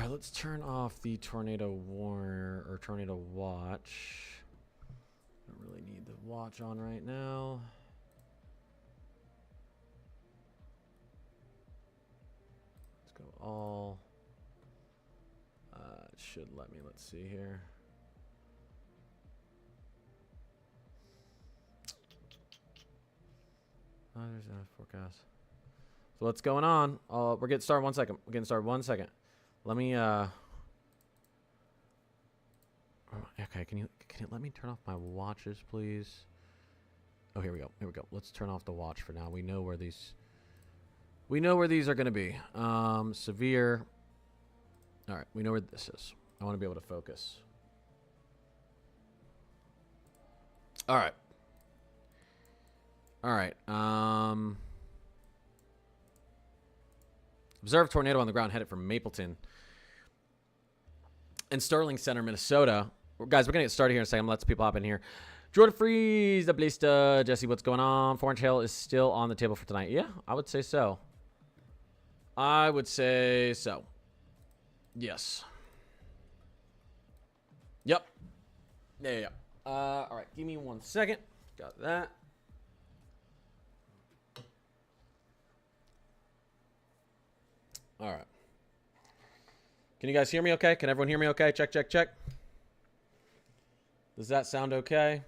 right, let's turn off the tornado warner or tornado watch. Don't really need the watch on right now. Let's go all. It should let me. Let's see here. Oh, there's a forecast. So what's going on? We're getting started. 1 second. We're getting started. 1 second. Let me. Okay. Can you let me turn off my watches, please? Oh, here we go. Here we go. Let's turn off the watch for now. We know where these. We know where these are going to be. Severe. All right. We know where this is. I want to be able to focus. All right. All right. Observed tornado on the ground headed from Mapleton and Sterling Center, Minnesota. Guys, we're going to get started here in a second. Let's people hop in here. Jordan Freeze, the Blista. Jesse, what's going on? 4-inch hail is still on the table for tonight. Yeah, I would say so. I would say so. Yes. Yep. Yeah. All right. Give me 1 second. Got that. All right. Can you guys hear me okay? Can everyone hear me okay? Check, check, check. Does that sound okay?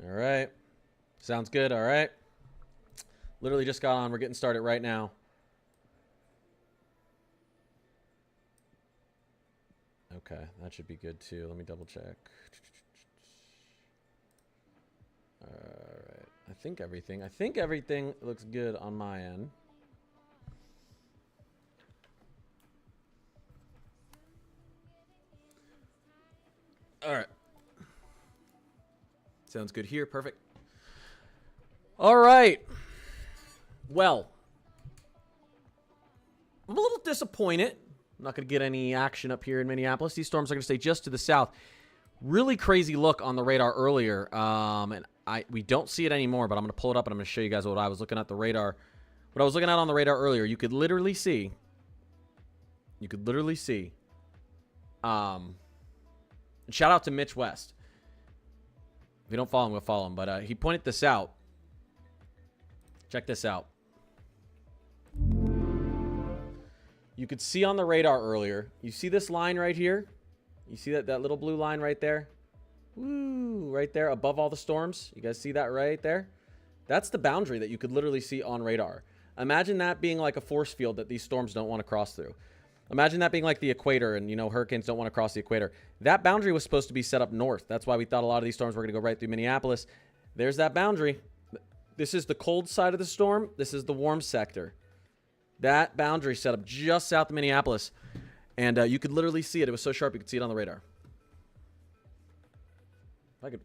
All right. Sounds good. All right. Literally just got on. We're getting started right now. Okay. That should be good too. Let me double check. All right. I think everything looks good on my end. All right. Sounds good here. Perfect. All right. Well, I'm a little disappointed. I'm not going to get any action up here in Minneapolis. These storms are going to stay just to the south. Really crazy look on the radar earlier. And we don't see it anymore, but I'm going to pull it up and I'm going to show you guys what I was looking at the radar. What I was looking at on the radar earlier, you could literally see. Shout out to Mitch West. If you don't follow him, we'll follow him. But he pointed this out. Check this out. You could see on the radar earlier. You see this line right here? You see that little blue line right there? Woo, right there above all the storms. You guys see that right there? That's the boundary that you could literally see on radar. Imagine that being like a force field that these storms don't want to cross through. Imagine that being like the equator and, you know, hurricanes don't want to cross the equator. That boundary was supposed to be set up north. That's why we thought a lot of these storms were going to go right through Minneapolis. There's that boundary. This is the cold side of the storm. This is the warm sector. That boundary set up just south of Minneapolis. And you could literally see it. It was so sharp you could see it on the radar. Can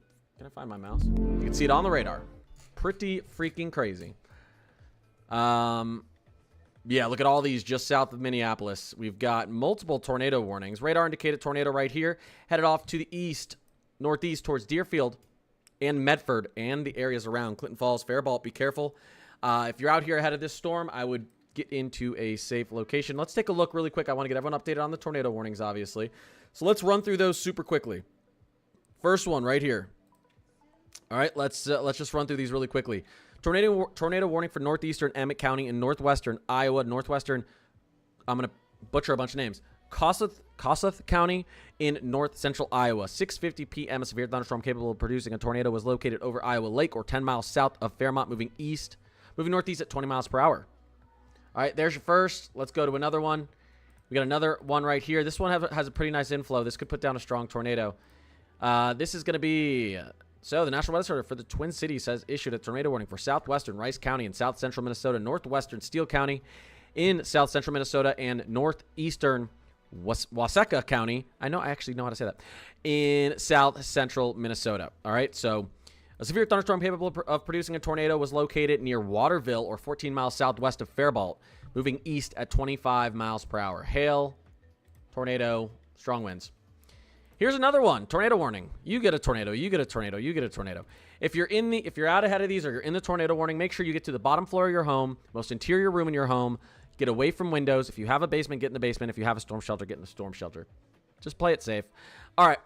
I find my mouse? You can see it on the radar. Pretty freaking crazy. Yeah, look at all these just south of Minneapolis. We've got multiple tornado warnings. Radar indicated tornado right here. Headed off to the east, northeast towards Deerfield and Medford and the areas around Clinton Falls, Faribault. Be careful. If you're out here ahead of this storm, I would get into a safe location. Let's take a look really quick. I want to get everyone updated on the tornado warnings, obviously. So let's run through those super quickly. First one right here. All right, let's just run through these really quickly. Tornado warning for northeastern Emmett County and northwestern Iowa, northwestern, I'm going to butcher a bunch of names, Kossuth County in north central Iowa. 6:50 p.m. A severe thunderstorm capable of producing a tornado was located over Iowa Lake or 10 miles south of Fairmont, moving northeast at 20 miles per hour. All right, there's your first. Let's go to another one. We got another one right here. This one has a pretty nice inflow. This could put down a strong tornado. This is going to be... So, the National Weather Center for the Twin Cities has issued a tornado warning for southwestern Rice County in south central Minnesota, northwestern Steele County in south central Minnesota, and northeastern Waseca County. I actually know how to say that. In south central Minnesota. All right, so a severe thunderstorm capable of producing a tornado was located near Waterville or 14 miles southwest of Faribault, moving east at 25 miles per hour. Hail, tornado, strong winds. Here's another one. Tornado warning. You get a tornado. You get a tornado. You get a tornado. If you're out ahead of these or you're in the tornado warning, make sure you get to the bottom floor of your home, most interior room in your home. Get away from windows. If you have a basement, get in the basement. If you have a storm shelter, get in the storm shelter. Just play it safe. All right.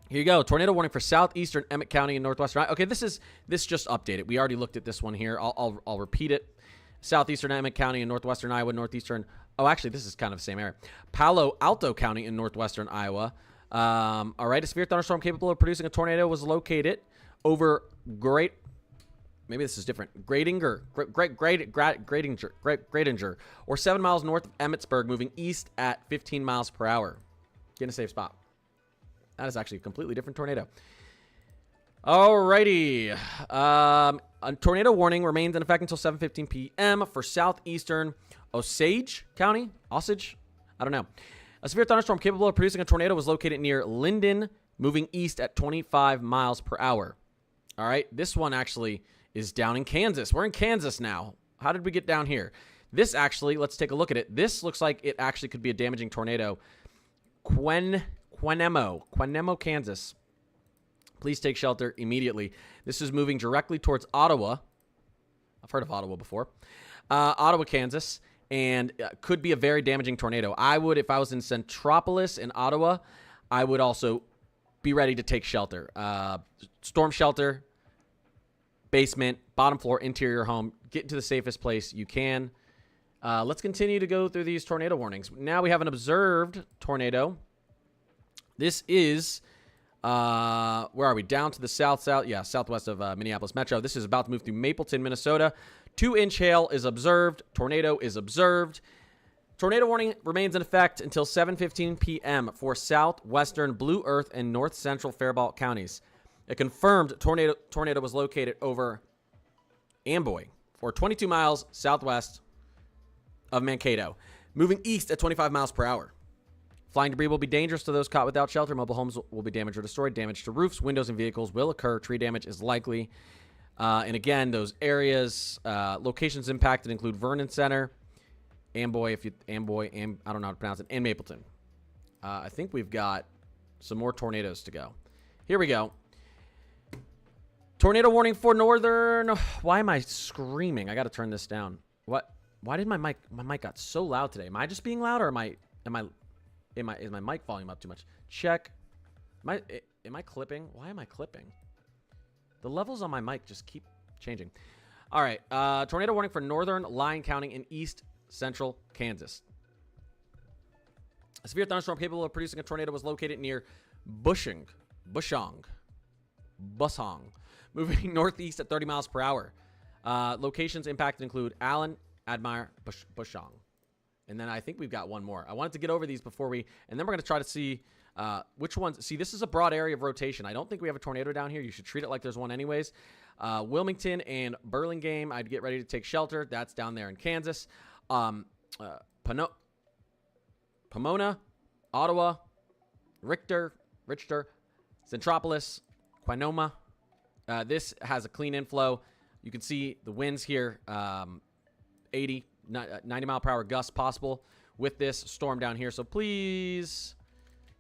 Here you go. Tornado warning for southeastern Emmett County and northwestern. Okay, this just updated. We already looked at this one here. I'll repeat it. Southeastern Emmett County and northwestern Iowa, northeastern. Oh, actually, this is kind of the same area. Palo Alto County in northwestern Iowa. All right, a severe thunderstorm capable of producing a tornado was located over maybe this is different. Gradinger, or 7 miles north of Emmetsburg, moving east at 15 miles per hour. Get in a safe spot. That is actually a completely different tornado. Alrighty. A tornado warning remains in effect until 7:15 p.m. for southeastern Osage County. Osage? I don't know. A severe thunderstorm capable of producing a tornado was located near Linden, moving east at 25 miles per hour. All right. This one actually is down in Kansas. We're in Kansas now. How did we get down here? This actually, let's take a look at it. This looks like it actually could be a damaging tornado. Quanemo, Kansas. Please take shelter immediately. This is moving directly towards Ottawa. I've heard of Ottawa before. Ottawa, Kansas, and could be a very damaging tornado. I would, if I was in Centropolis in Ottawa, I would also be ready to take shelter. Storm shelter, basement, bottom floor, interior home. Get into the safest place you can. Let's continue to go through these tornado warnings. Now we have an observed tornado. This is... where are we? Down to the southwest of Minneapolis Metro. This is about to move through Mapleton, Minnesota. 2-inch hail is observed. Tornado is observed. Tornado warning remains in effect until 7:15 p.m. for southwestern Blue Earth and north central Faribault counties. A confirmed tornado was located over Amboy, or 22 miles southwest of Mankato, moving east at 25 miles per hour. Flying debris will be dangerous to those caught without shelter. Mobile homes will be damaged or destroyed. Damage to roofs, windows, and vehicles will occur. Tree damage is likely. And again, those areas, locations impacted include Vernon Center, Amboy, I don't know how to pronounce it, and Mapleton. I think we've got some more tornadoes to go. Here we go. Tornado warning for northern. Why am I screaming? I got to turn this down. What? Why did my mic got so loud today? Am I just being loud, or is my mic volume up too much? Check. Am I clipping? Why am I clipping? The levels on my mic just keep changing. All right. Tornado warning for northern Lyon County in east central Kansas. A severe thunderstorm capable of producing a tornado was located near Bushong, moving northeast at 30 miles per hour. Locations impacted include Allen, Admire, Bushong. And then I think we've got one more. I wanted to get over these before and then we're going to try to see which ones. See, this is a broad area of rotation. I don't think we have a tornado down here. You should treat it like there's one anyways. Wilmington and Burlingame, I'd get ready to take shelter. That's down there in Kansas. Pomona, Ottawa, Richter, Centropolis, Quinoma. This has a clean inflow. You can see the winds here, 90 mile per hour gusts possible with this storm down here. So please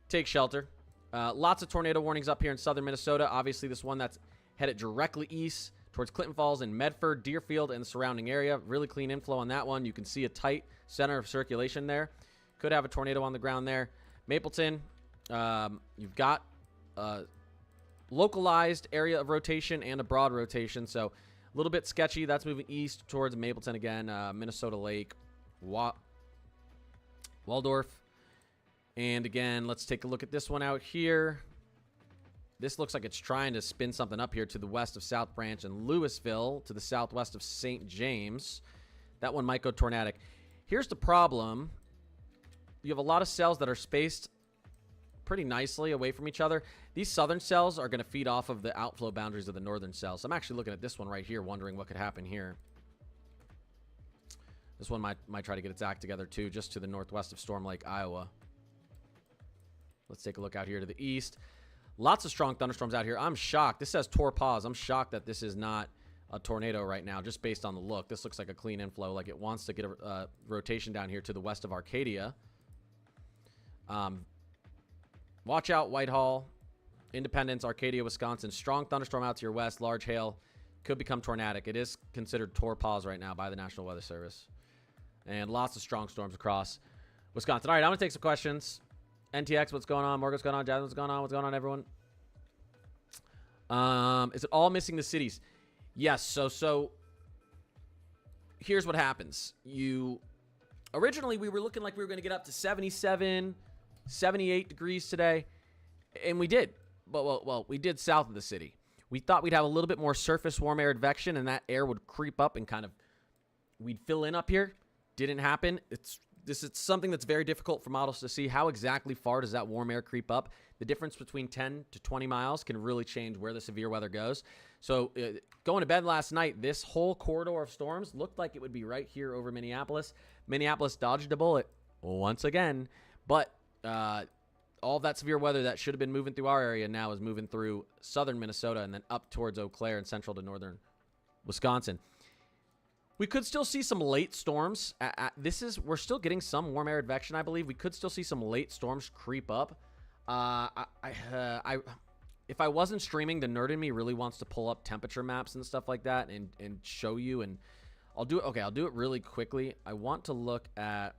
take shelter. Lots of tornado warnings up here in southern Minnesota. Obviously, this one that's headed directly east towards Clinton Falls and Medford, Deerfield, and the surrounding area. Really clean inflow on that one. You can see a tight center of circulation there. Could have a tornado on the ground there. Mapleton, you've got a localized area of rotation and a broad rotation. So a little bit sketchy. That's moving east towards Mapleton again. Minnesota Lake, Waldorf. And again, let's take a look at this one out here. This looks like it's trying to spin something up here to the west of South Branch and Louisville, to the southwest of St. James. That one might go tornadic. Here's the problem. You have a lot of cells that are spaced pretty nicely away from each other. These southern cells are going to feed off of the outflow boundaries of the northern cells. I'm actually looking at this one right here, wondering what could happen here. This one might try to get its act together too, just to the northwest of Storm Lake, Iowa. Let's take a look out here to the east. Lots of strong thunderstorms out here. I'm shocked. This says torpause. I'm shocked that this is not a tornado right now, just based on the look. This looks like a clean inflow, like it wants to get a rotation down here to the west of Arcadia. Watch out, Whitehall, Independence, Arcadia, Wisconsin. Strong thunderstorm out to your west. Large hail. Could become tornadic. It is considered torpause right now by the National Weather Service. And lots of strong storms across Wisconsin. All right, I'm going to take some questions. NTX, what's going on? Morgan, what's going on? Jasmine, what's going on? What's going on, everyone? Is it all missing the cities? Yes. So here's what happens. Originally, we were looking like we were going to get up to 77, 78 degrees today. And we did. But, well, we did south of the city. We thought we'd have a little bit more surface warm air advection, and that air would creep up and kind of, we'd fill in up here. Didn't happen. It's something that's very difficult for models to see. How exactly far does that warm air creep up? The difference between 10 to 20 miles can really change where the severe weather goes. So going to bed last night, this whole corridor of storms looked like it would be right here over Minneapolis. Minneapolis dodged a bullet once again, but all of that severe weather that should have been moving through our area now is moving through southern Minnesota and then up towards Eau Claire and central to northern Wisconsin. We could still see some late storms. We're still getting some warm air advection, I believe. We could still see some late storms creep up. If I wasn't streaming, the nerd in me really wants to pull up temperature maps and stuff like that and show you. And I'll do it. Okay, I'll do it really quickly. I want to look at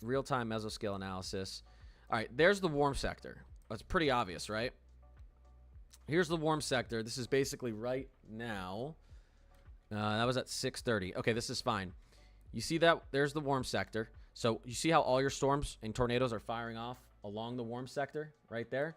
real-time mesoscale analysis. All right, there's the warm sector. That's pretty obvious, right? Here's the warm sector. This is basically right now. That was at 6:30. Okay, this is fine. You see that? There's the warm sector. So you see how all your storms and tornadoes are firing off along the warm sector right there?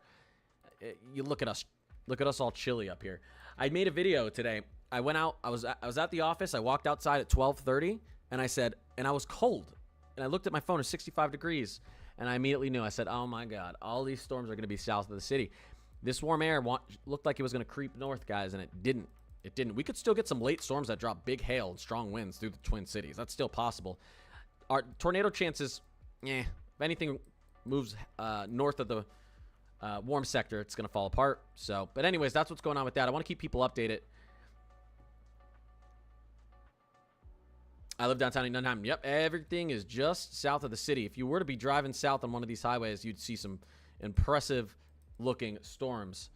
You look at us. Look at us all chilly up here. I made a video today. I went out. I was at the office. I walked outside at 12:30, and I said, and I was cold. And I looked at my phone. It's 65 degrees. And I immediately knew. I said, oh, my God. All these storms are going to be south of the city. This warm air looked like it was going to creep north, guys, and it didn't. It didn't. We could still get some late storms that drop big hail and strong winds through the Twin Cities. That's still possible. Our tornado chances, if anything moves north of the warm sector, it's going to fall apart. So, but anyways, that's what's going on with that. I want to keep people updated. I live downtown in Nunheim. Yep, everything is just south of the city. If you were to be driving south on one of these highways, you'd see some impressive-looking storms.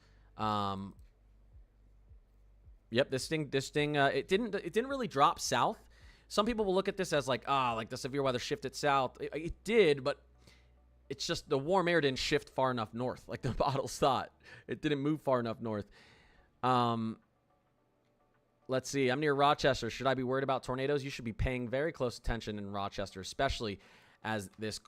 Yep, this thing, it didn't really drop south. Some people will look at this as like the severe weather shifted south. It did, but it's just the warm air didn't shift far enough north, like the models thought. It didn't move far enough north. Let's see. I'm near Rochester. Should I be worried about tornadoes? You should be paying very close attention in Rochester, especially as this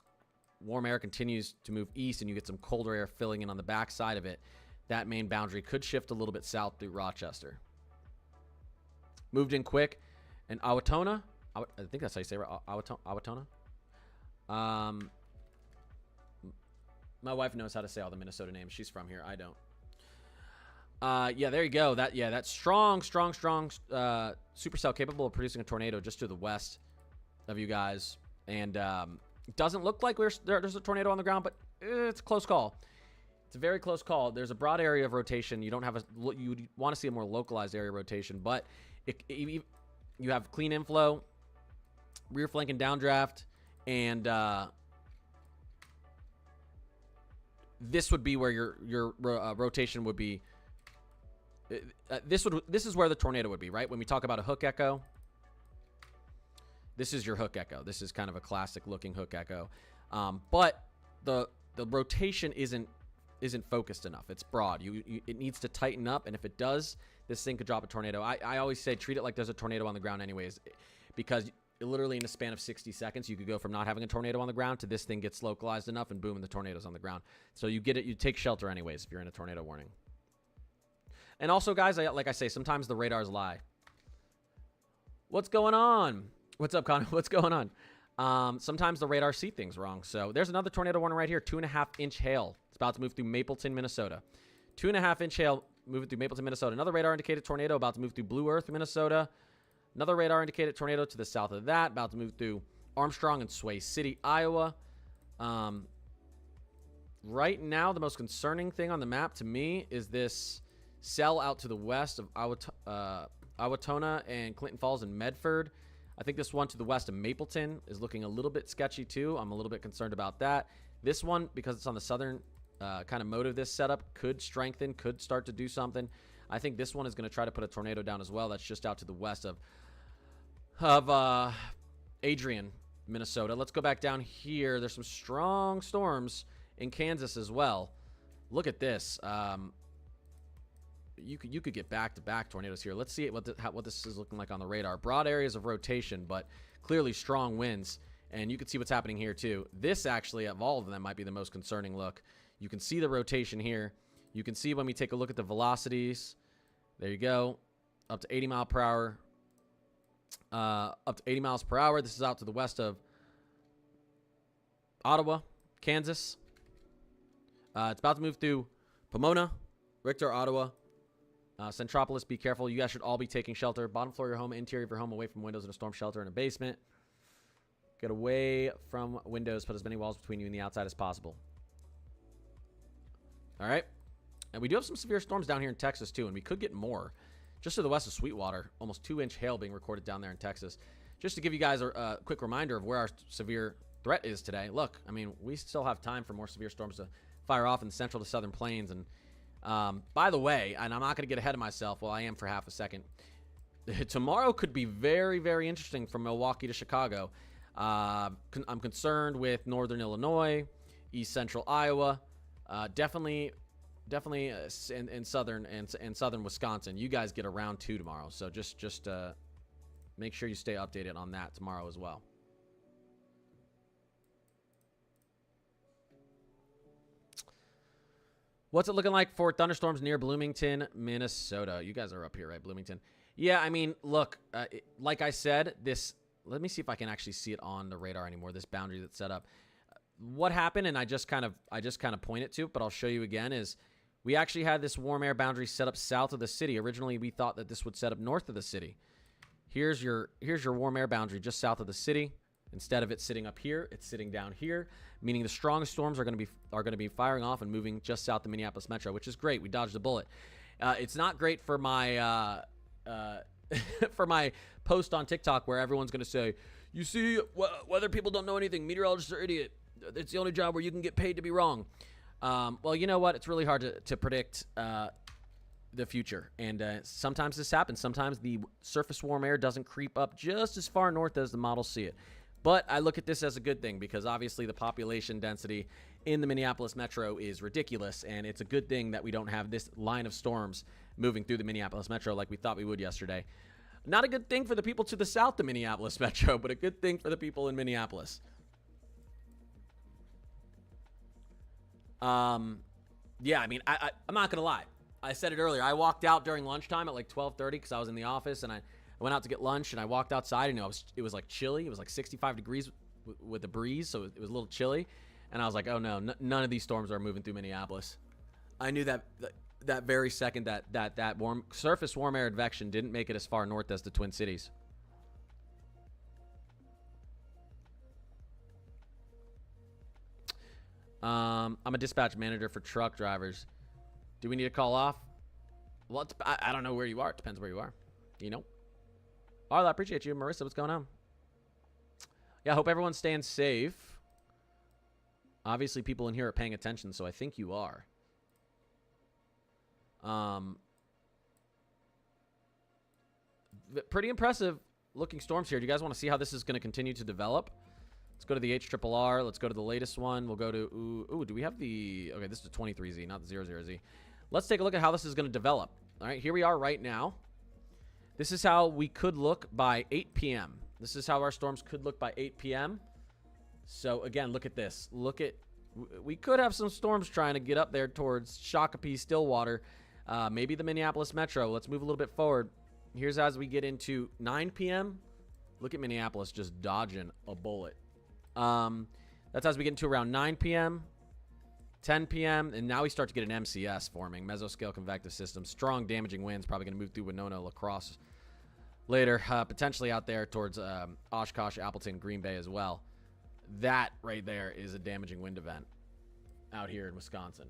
warm air continues to move east and you get some colder air filling in on the back side of it. That main boundary could shift a little bit south through Rochester. Moved in quick. And Owatonna, I think that's how you say it, right? Owatonna. My wife knows how to say all the Minnesota names. She's from here. I don't. Yeah, there you go. That's strong supercell capable of producing a tornado just to the west of you guys. And it doesn't look like there's a tornado on the ground, but it's a close call. It's a very close call. There's a broad area of rotation. You don't have you want to see a more localized area rotation, but you have clean inflow, rear flank and downdraft, and this would be where your rotation would be. This is where the tornado would be, right? When we talk about a hook echo, this is your hook echo. This is kind of a classic looking hook echo, but the rotation isn't focused enough. It's broad. It needs to tighten up, and if it does, this thing could drop a tornado. I always say treat it like there's a tornado on the ground anyways, because literally in a span of 60 seconds, you could go from not having a tornado on the ground to this thing gets localized enough, and boom, and the tornado's on the ground. So you get it. You take shelter anyways if you're in a tornado warning. And also, guys, like I say, sometimes the radars lie. What's going on? What's up, Connor? What's going on? Sometimes the radar see things wrong. So there's another tornado warning right here. 2.5-inch hail. It's about to move through Mapleton, Minnesota. 2.5-inch hail moving through Mapleton, Minnesota. Another radar indicated tornado about to move through Blue Earth, Minnesota. Another radar indicated tornado to the south of that, about to move through Armstrong and Sway City, Iowa. Right now, the most concerning thing on the map to me is this cell out to the west of Owatonna and Clinton Falls and Medford. I think this one to the west of Mapleton is looking a little bit sketchy too. I'm a little bit concerned about that. This one, because it's on the southern kind of motive this setup could strengthen, could start to do something. I think this one is going to try to put a tornado down as well. That's just out to the west of Adrian, Minnesota. Let's go back down here. There's some strong storms in Kansas as well. Look at this. You could get back-to-back tornadoes here. Let's see what this is looking like on the radar. Broad areas of rotation, but clearly strong winds. And you can see what's happening here too. This actually, of all of them, might be the most concerning look. You can see the rotation here. You can see when we take a look at the velocities. There you go. Up to 80 mile per hour. Up to 80 miles per hour. This is out to the west of Ottawa, Kansas. It's about to move through Pomona, Richter, Ottawa, Centropolis. Be careful. You guys should all be taking shelter. Bottom floor of your home, interior of your home, away from windows in a storm shelter in a basement. Get away from windows. Put as many walls between you and the outside as possible. All right. And we do have some severe storms down here in Texas, too, and we could get more. Just to the west of Sweetwater, almost 2-inch hail being recorded down there in Texas. Just to give you guys a quick reminder of where our severe threat is today. Look, I mean, we still have time for more severe storms to fire off in the central to southern plains. And by the way, and I'm not going to get ahead of myself, well, I am for half a second. Tomorrow could be very, very interesting from Milwaukee to Chicago. I'm concerned with northern Illinois, east central Iowa, definitely in southern Wisconsin. You guys get a round 2 tomorrow, so just make sure you stay updated on that tomorrow as well. What's it looking like for thunderstorms near Bloomington, Minnesota? You guys are up here, right? Bloomington. Yeah, I mean, look, like I said, this. Let me see if I can actually see it on the radar anymore. This boundary that's set up. What happened, and I just kind of pointed to, but I'll show you again, is we actually had this warm air boundary set up south of the city. Originally, we thought that this would set up north of the city. Here's your warm air boundary just south of the city. Instead of it sitting up here, it's sitting down here, meaning the strongest storms are going to be firing off and moving just south of Minneapolis Metro, which is great. We dodged a bullet. It's not great for my for my post on TikTok where everyone's going to say, "You see, weather people don't know anything. Meteorologists are idiot. It's the only job where you can get paid to be wrong." Well, you know what? It's really hard to predict the future. And sometimes this happens. Sometimes the surface warm air doesn't creep up just as far north as the models see it. But I look at this as a good thing because obviously the population density in the Minneapolis Metro is ridiculous. And it's a good thing that we don't have this line of storms moving through the Minneapolis Metro like we thought we would yesterday. Not a good thing for the people to the south of Minneapolis Metro, but a good thing for the people in Minneapolis. Yeah, I mean, I'm not going to lie. I said it earlier. I walked out during lunchtime at like 12:30 because I was in the office, and I went out to get lunch, and I walked outside, and it was like chilly. It was like 65 degrees with a breeze, so it was a little chilly. And I was like, oh, no, none of these storms are moving through Minneapolis. I knew that very second that surface warm air advection didn't make it as far north as the Twin Cities. I'm a dispatch manager for truck drivers. Do we need to call off? Well, I don't know where you are. It depends where you are. You know? Arla, I appreciate you. Marissa, what's going on? Yeah, I hope everyone's staying safe. Obviously, people in here are paying attention, so I think you are. Pretty impressive looking storms here. Do you guys want to see how this is going to continue to develop? Let's go to the HRRR. Let's go to the latest one. We'll go to... Ooh, do we have the... Okay, this is the 23Z, not the 00Z. Let's take a look at how this is going to develop. All right, here we are right now. This is how we could look by 8 p.m. This is how our storms could look by 8 p.m. So, again, look at this. Look at... We could have some storms trying to get up there towards Shakopee, Stillwater, maybe the Minneapolis Metro. Let's move a little bit forward. Here's as we get into 9 p.m. Look at Minneapolis just dodging a bullet. That's as we get into around 9 p.m., 10 p.m., and now we start to get an MCS forming, mesoscale convective system. Strong damaging winds, probably going to move through Winona, La Crosse later, potentially out there towards Oshkosh, Appleton, Green Bay as well. That right there is a damaging wind event out here in Wisconsin.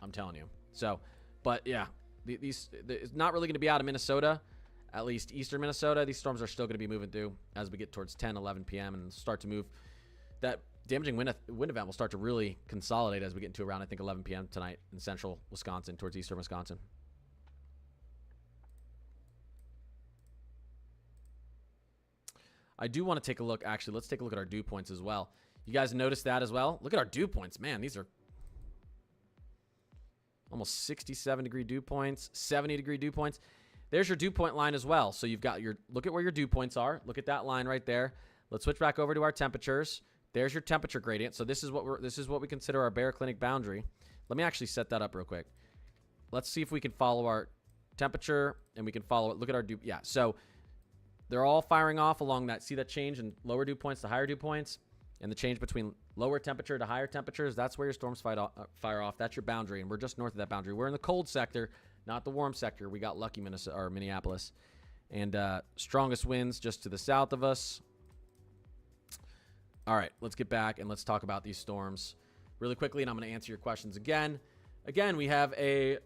I'm telling you. So, but yeah, it's not really going to be out of Minnesota, at least eastern Minnesota. These storms are still going to be moving through as we get towards 10, 11 p.m. and start to move. That damaging wind event will start to really consolidate as we get into around, I think, 11 p.m. tonight in central Wisconsin towards eastern Wisconsin. I do want to take a look. Actually, let's take a look at our dew points as well. You guys noticed that as well? Look at our dew points. Man, these are almost 67-degree dew points, 70-degree dew points. There's your dew point line as well. So you've got your, look at where your dew points are. Look at that line right there. Let's switch back over to our temperatures. There's your temperature gradient. So this is what we consider our Bear Clinic boundary. Let me actually set that up real quick. Let's see if we can follow our temperature and we can follow it. Look at our dew. Yeah. So they're all firing off along that. See that change in lower dew points to higher dew points, and the change between lower temperature to higher temperatures. That's where your storms fire off. That's your boundary, and we're just north of that boundary. We're in the cold sector, not the warm sector. We got lucky, Minneapolis, and strongest winds just to the south of us. All right, let's get back and let's talk about these storms really quickly, and I'm going to answer your questions again. Again, we have a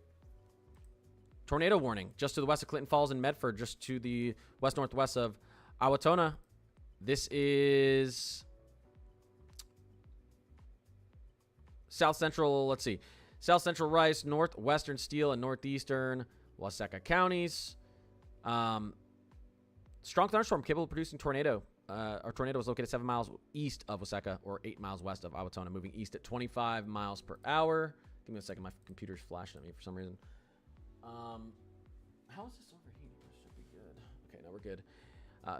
tornado warning just to the west of Clinton Falls and Medford, just to the west-northwest of Owatonna. This is south central, let's see, south central Rice, northwestern Steele, and northeastern Waseca counties. Strong thunderstorm capable of producing tornado. Our tornado is located 7 miles east of Waseca, or 8 miles west of Owatonna, moving east at 25 miles per hour. Give me a second. My computer's flashing at me for some reason. How is this overheating? This should be good. Okay, no, we're good.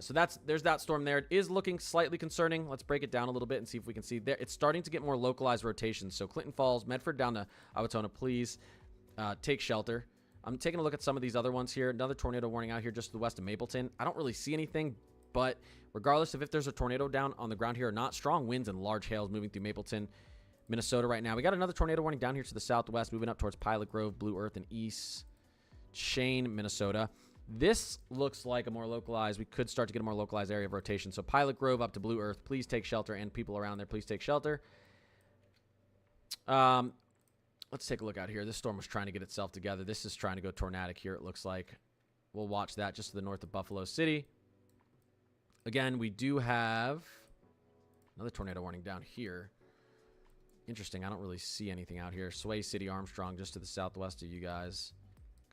So there's that storm there. It is looking slightly concerning. Let's break it down a little bit and see if we can see there. It's starting to get more localized rotations. So Clinton Falls, Medford down to Owatonna, please take shelter. I'm taking a look at some of these other ones here. Another tornado warning out here just to the west of Mapleton. I don't really see anything, but regardless of if there's a tornado down on the ground here or not, strong winds and large hails moving through Mapleton, Minnesota right now. We got another tornado warning down here to the southwest, moving up towards Pilot Grove, Blue Earth, and East Shane, Minnesota. This looks like a more localized, we could start to get a more localized area of rotation. So Pilot Grove up to Blue Earth, please take shelter, and people around there, please take shelter. Let's take a look out here. This storm was trying to get itself together. This is trying to go tornadic here, it looks like. We'll watch that just to the north of Buffalo City. Again, we do have another tornado warning down here. Interesting. I don't really see anything out here. Sway City, Armstrong, just to the southwest of you guys.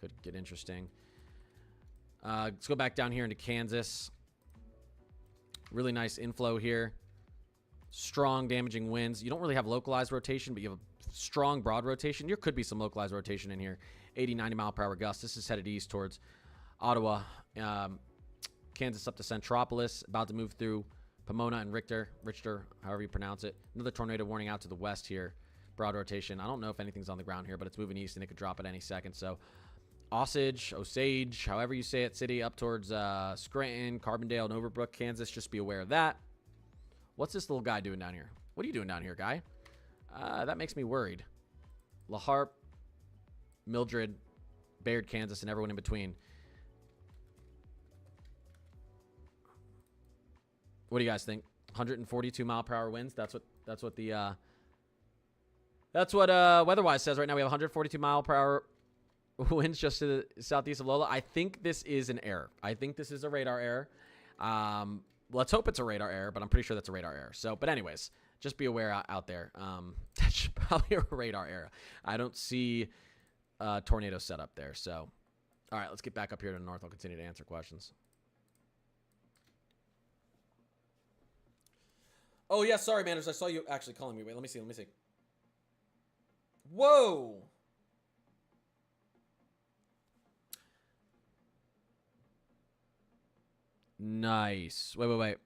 Could get interesting. Let's go back down here into Kansas. Really nice inflow here. Strong damaging winds. You don't really have localized rotation, but you have a strong broad rotation. There could be some localized rotation in here. 80, 90 mile per hour gusts. This is headed east towards Ottawa. Kansas up to Centropolis. About to move through Pomona and Richter, however you pronounce it. Another tornado warning out to the west here. Broad rotation. I don't know if anything's on the ground here, but it's moving east and it could drop at any second. So Osage, however you say it, city up towards Scranton, Carbondale, and Overbrook, Kansas. Just be aware of that. What's this little guy doing down here? What are you doing down here, guy? That makes me worried. La Harpe, Mildred, Bayard, Kansas, and everyone in between. What do you guys think? 142 mile per hour winds. That's what WeatherWise says right now. We have 142 mile per hour winds just to the southeast of Lola. I think this is an error. I think this is a radar error. Let's hope it's a radar error, but I'm pretty sure that's a radar error. So, but anyways, just be aware out there. That's probably a radar error. I don't see a tornado set up there. So, all right, let's get back up here to the north. I'll continue to answer questions. Oh, yeah, sorry, Manners. I saw you actually calling me. Wait, let me see. Whoa! Nice. Wait.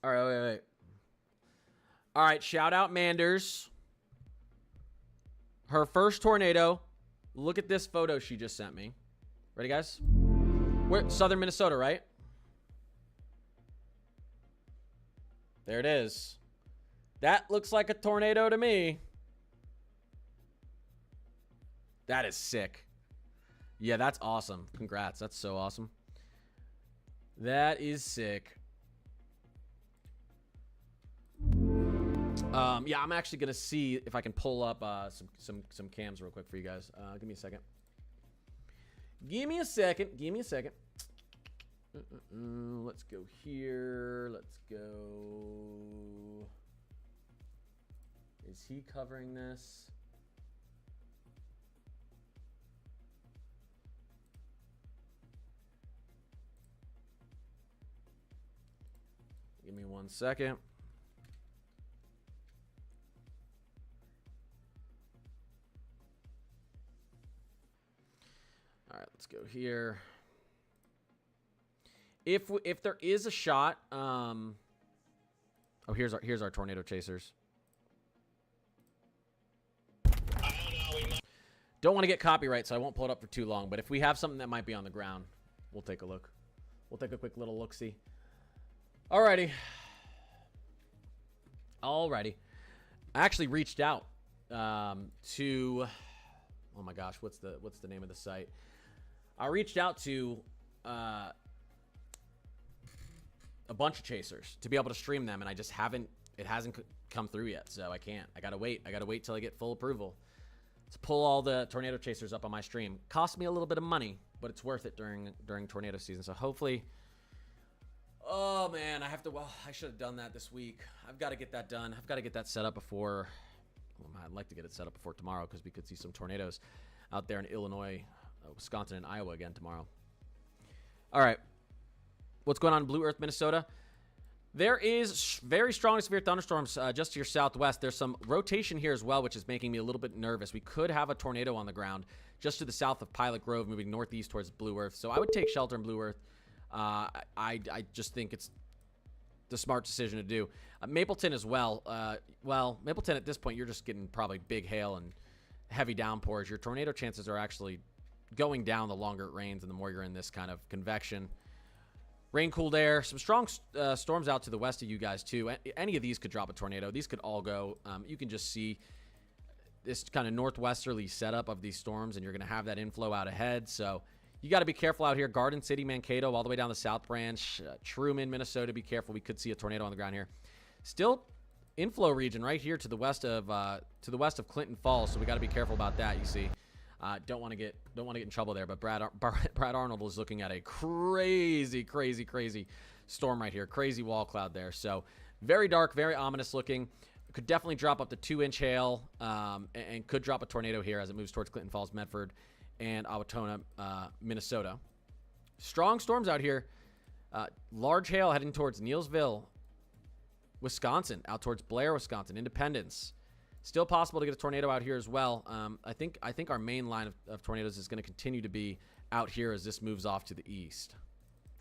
All right, wait. All right, shout out Manders. Her first tornado. Look at this photo she just sent me. Ready, guys? We're southern Minnesota, right? There it is. That looks like a tornado to me. That is sick. Yeah, that's awesome. Congrats. That's so awesome. That is sick. Yeah, I'm actually gonna see if I can pull up some cams real quick for you guys. Give me a second. Let's go here. Let's go. Is he covering this? Give me 1 second. All right, let's go here. If there is a shot, oh, here's our tornado chasers. Don't want to get copyright, so I won't pull it up for too long. But if we have something that might be on the ground, we'll take a look. We'll take a quick little look-see. Alrighty. I actually reached out to, oh my gosh, what's the name of the site? I reached out to a bunch of chasers to be able to stream them, and I just haven't. It hasn't come through yet, so I can't. I gotta wait. I gotta wait till I get full approval to pull all the tornado chasers up on my stream. Cost me a little bit of money, but it's worth it during tornado season. So hopefully. Oh man, I have to. Well, I should have done that this week. I've got to get that done. I've got to get that set up before. Well, I'd like to get it set up before tomorrow because we could see some tornadoes out there in Illinois, Wisconsin, and Iowa again tomorrow. All right, what's going on in Blue Earth, Minnesota? There is very strong severe thunderstorms just to your southwest. There's some rotation here as well, which is making me a little bit nervous. We could have a tornado on the ground just to the south of Pilot Grove, moving northeast towards Blue Earth. So I would take shelter in Blue Earth. I just think it's the smart decision to do. Mapleton as well. Well, Mapleton at this point, you're just getting probably big hail and heavy downpours. Your tornado chances are actually going down the longer it rains and the more you're in this kind of convection. Rain, cooled air. Some strong storms out to the west of you guys, too. Any of these could drop a tornado. These could all go. You can just see this kind of northwesterly setup of these storms, and you're going to have that inflow out ahead. So you got to be careful out here. Garden City, Mankato, all the way down the South Branch. Truman, Minnesota, be careful. We could see a tornado on the ground here. Still inflow region right here to the west of Clinton Falls, so we got to be careful about that, you see. Don't want to get in trouble there, but Brad Arnold was looking at a crazy storm right here. Crazy wall cloud there. So very dark, very ominous looking. Could definitely drop up to 2-inch hail and could drop a tornado here as it moves towards Clinton Falls, Medford, and Owatonna, Minnesota. Strong storms out here. Large hail heading towards Neillsville, Wisconsin, out towards Blair, Wisconsin, Independence. Still possible to get a tornado out here as well. I think our main line of tornadoes is going to continue to be out here as this moves off to the east.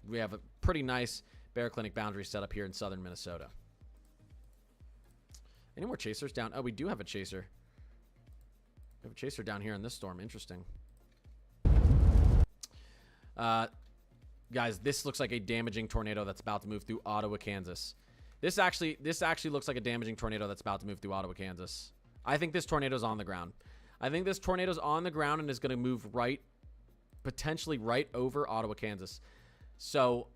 We have a pretty nice Bear Clinic boundary set up here in southern Minnesota. Any more chasers down? Oh, we do have a chaser. We have a chaser down here in this storm. Interesting. Guys, this looks like a damaging tornado that's about to move through Ottawa, Kansas. This actually looks like a damaging tornado that's about to move through Ottawa, Kansas. I think this tornado's on the ground. I think this tornado's on the ground and is going to move potentially right over Ottawa, Kansas. So,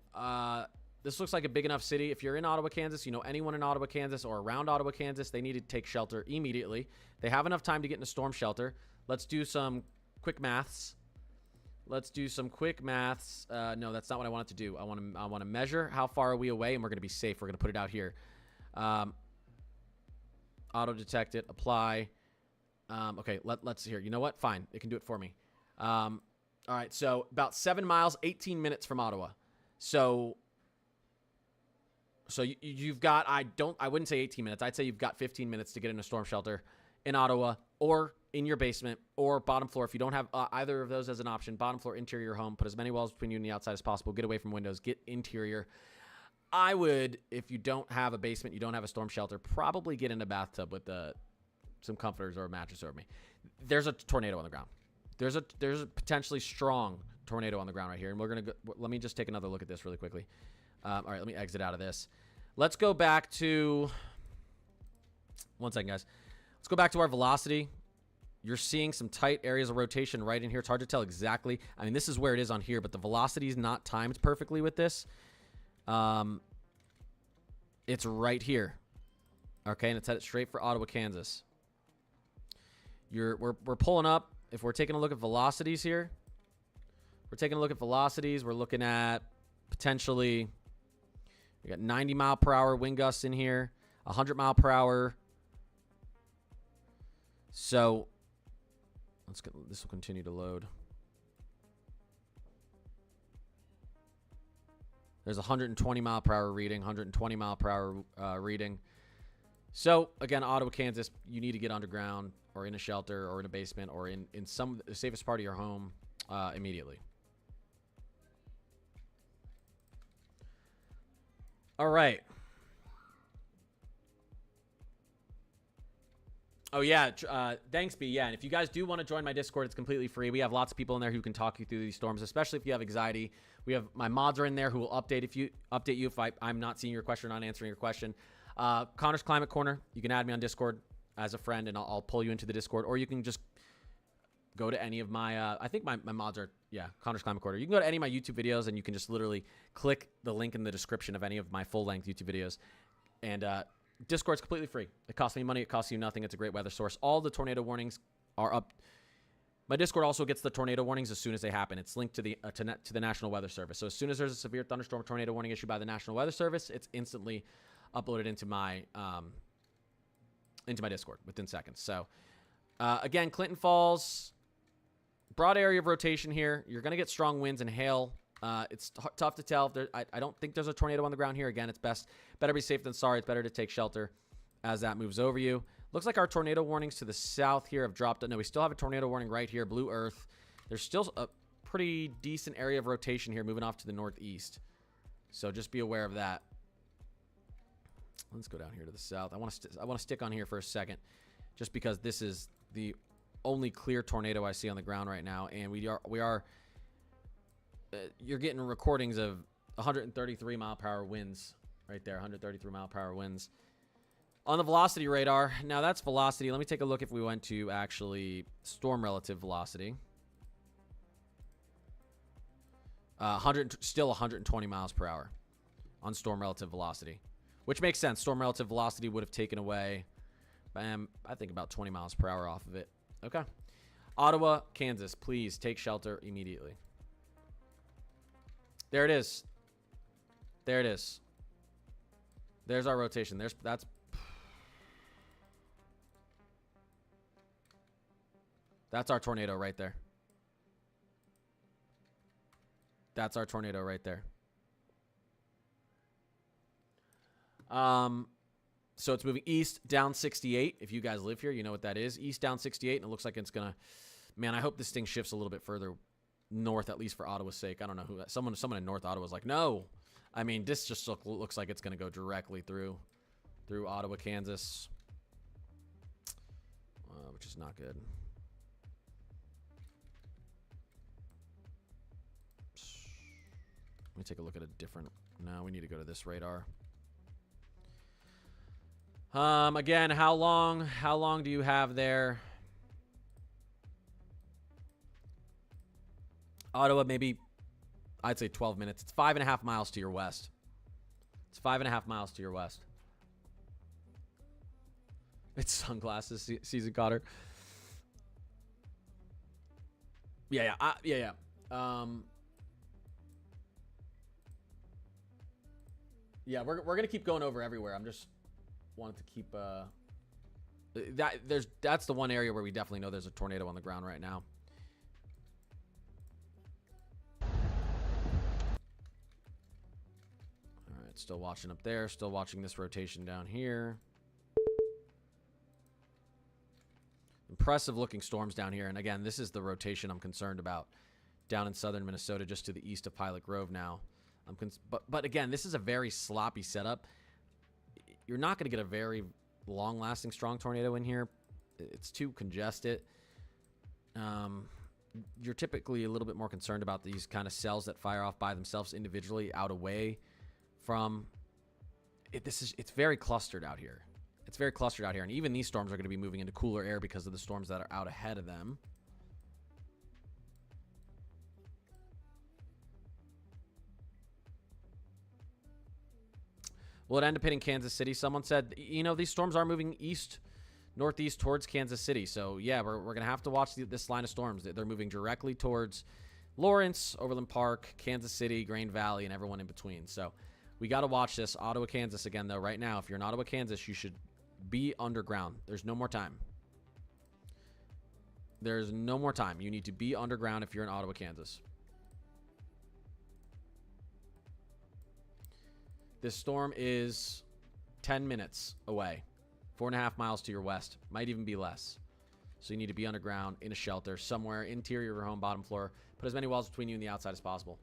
this looks like a big enough city. If you're in Ottawa, Kansas, you know anyone in Ottawa, Kansas, or around Ottawa, Kansas, they need to take shelter immediately. They have enough time to get into storm shelter. Let's do some quick maths. No, that's not what I wanted to do. I want to measure how far are we away, and we're going to be safe. We're going to put it out here. Auto detect it. Apply. Okay, let's hear. You know what? Fine. It can do it for me. All right, so about 7 miles, 18 minutes from Ottawa. So you've got, I wouldn't say 18 minutes. I'd say you've got 15 minutes to get in a storm shelter in Ottawa or in your basement or bottom floor. If you don't have either of those as an option, bottom floor, interior home, put as many walls between you and the outside as possible. Get away from windows. Get interior. I would, if you don't have a basement, you don't have a storm shelter, probably get in a bathtub with some comforters or a mattress over me. There's a tornado on the ground. There's a potentially strong tornado on the ground right here, and we're gonna go. Let me just take another look at this really quickly. All right, let me exit out of this. Let's go back to 1 second, guys. Let's go back to our velocity. You're seeing some tight areas of rotation right in here. It's hard to tell exactly. I mean, this is where it is on here, but the velocity is not timed perfectly with this. It's right here. Okay, and it's headed straight for Ottawa, Kansas. We're pulling up. If we're taking a look at velocities here, we're looking at potentially, we got 90 mile per hour wind gusts in here, 100 mile per hour. So let's get, this will continue to load. There's 120 mile per hour reading, 120 mile per hour reading. So again, Ottawa, Kansas, you need to get underground or in a shelter or in a basement or in some the safest part of your home immediately. All right. Oh, yeah. Thanks, B. Yeah, and if you guys do want to join my Discord, it's completely free. We have lots of people in there who can talk you through these storms, especially if you have anxiety. We have my mods are in there who will update you if I'm not seeing your question or not answering your question. Connor's Climate Corner. You can add me on Discord as a friend, and I'll pull you into the Discord. Or you can just go to any of my, I think my mods are, yeah, Connor's Climate Corner. You can go to any of my YouTube videos, and you can just literally click the link in the description of any of my full-length YouTube videos. And Discord's completely free. It costs me money. It costs you nothing. It's a great weather source. All the tornado warnings are up. My Discord also gets the tornado warnings as soon as they happen. It's linked to the National Weather Service. So as soon as there's a severe thunderstorm tornado warning issued by the National Weather Service, it's instantly uploaded into my Discord within seconds. So again, Clinton Falls, broad area of rotation here. You're going to get strong winds and hail. It's tough to tell. I don't think there's a tornado on the ground here. Again, it's better be safe than sorry. It's better to take shelter as that moves over you. Looks like our tornado warnings to the south here have dropped. No, we still have a tornado warning right here, Blue Earth. There's still a pretty decent area of rotation here moving off to the northeast. So just be aware of that. Let's go down here to the south. I want to stick on here for a second just because this is the only clear tornado I see on the ground right now, and we are you're getting recordings of 133 mile per hour winds right there, 133 mile per hour winds. On the velocity radar, now that's velocity. Let me take a look if we went to actually storm relative velocity. Still 120 miles per hour on storm relative velocity, which makes sense. Storm relative velocity would have taken away, I think about 20 miles per hour off of it. Okay. Ottawa, Kansas, please take shelter immediately. There it is. There it is. There's our rotation. That's our tornado right there. That's our tornado right there. So it's moving east down 68. If you guys live here, you know what that is. East down 68, and it looks like it's gonna. Man, I hope this thing shifts a little bit further north, at least for Ottawa's sake. I don't know who. Someone in North Ottawa was like, no. I mean, this just looks like it's gonna go directly through Ottawa, Kansas, which is not good. Let me take a look at a different. No, we need to go to this radar. Again, how long do you have there? Ottawa, maybe, I'd say 12 minutes. It's 5.5 miles to your west. It's 5.5 miles to your west. It's sunglasses season, Cotter. Yeah. Yeah, we're gonna keep going over everywhere. I'm just wanted to keep that's the one area where we definitely know there's a tornado on the ground right now. All right, still watching up there, still watching this rotation down here. Impressive looking storms down here, and again, this is the rotation I'm concerned about down in southern Minnesota, just to the east of Pilot Grove now. But again, this is a very sloppy setup. You're not going to get a very long-lasting strong tornado in here. It's too congested. You're typically a little bit more concerned about these kind of cells that fire off by themselves individually out away from it. It's very clustered out here. It's very clustered out here, and even these storms are going to be moving into cooler air because of the storms that are out ahead of them. Will it end up hitting Kansas City? Someone said, you know, these storms are moving east, northeast towards Kansas City. So, yeah, we're going to have to watch this line of storms. They're moving directly towards Lawrence, Overland Park, Kansas City, Grain Valley, and everyone in between. So we got to watch this. Ottawa, Kansas again, though. Right now, if you're in Ottawa, Kansas, you should be underground. There's no more time. There's no more time. You need to be underground if you're in Ottawa, Kansas. This storm is 10 minutes away. 4.5 miles to your west. Might even be less. So you need to be underground in a shelter somewhere, interior of your home, bottom floor. Put as many walls between you and the outside as possible.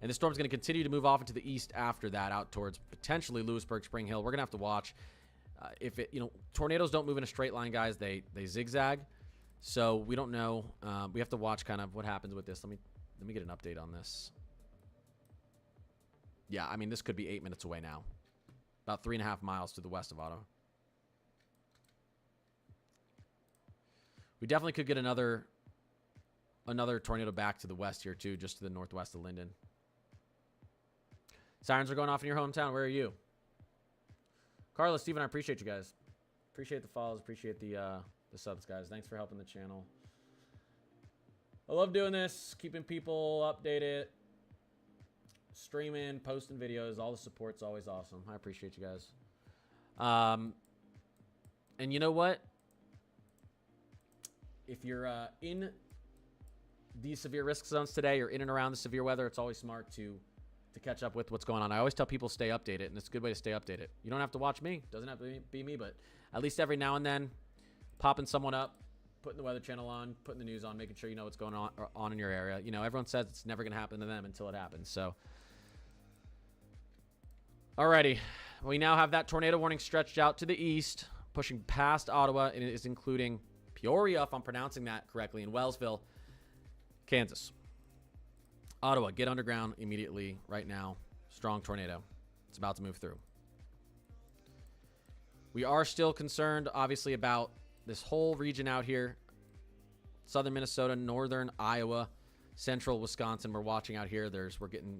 And the storm's going to continue to move off into the east after that, out towards potentially Lewisburg, Spring Hill. We're going to have to watch. If it, tornadoes don't move in a straight line, guys. They zigzag. So we don't know. We have to watch kind of what happens with this. Let me get an update on this. Yeah, I mean, this could be 8 minutes away now. About 3.5 miles to the west of Ottawa. We definitely could get another tornado back to the west here, too, just to the northwest of Linden. Sirens are going off in your hometown. Where are you? Carla, Steven, I appreciate you guys. Appreciate the follows. Appreciate the subs, guys. Thanks for helping the channel. I love doing this. Keeping people updated. Streaming, posting videos. All the support's always awesome. I appreciate you guys. And you know what? If you're in these severe risk zones today or in and around the severe weather, it's always smart to catch up with what's going on. I always tell people stay updated, and it's a good way to stay updated. You don't have to watch me. Doesn't have to be me, but at least every now and then, popping someone up, putting the Weather Channel on, putting the news on, making sure you know what's going on in your area. Everyone says it's never going to happen to them until it happens. So, alrighty. We now have that tornado warning stretched out to the east, pushing past Ottawa, and it is including Peoria, if I'm pronouncing that correctly, in Wellsville, Kansas. Ottawa, get underground immediately right now. Strong tornado. It's about to move through. We are still concerned, obviously, about this whole region out here. Southern Minnesota, northern Iowa, central Wisconsin. We're watching out here.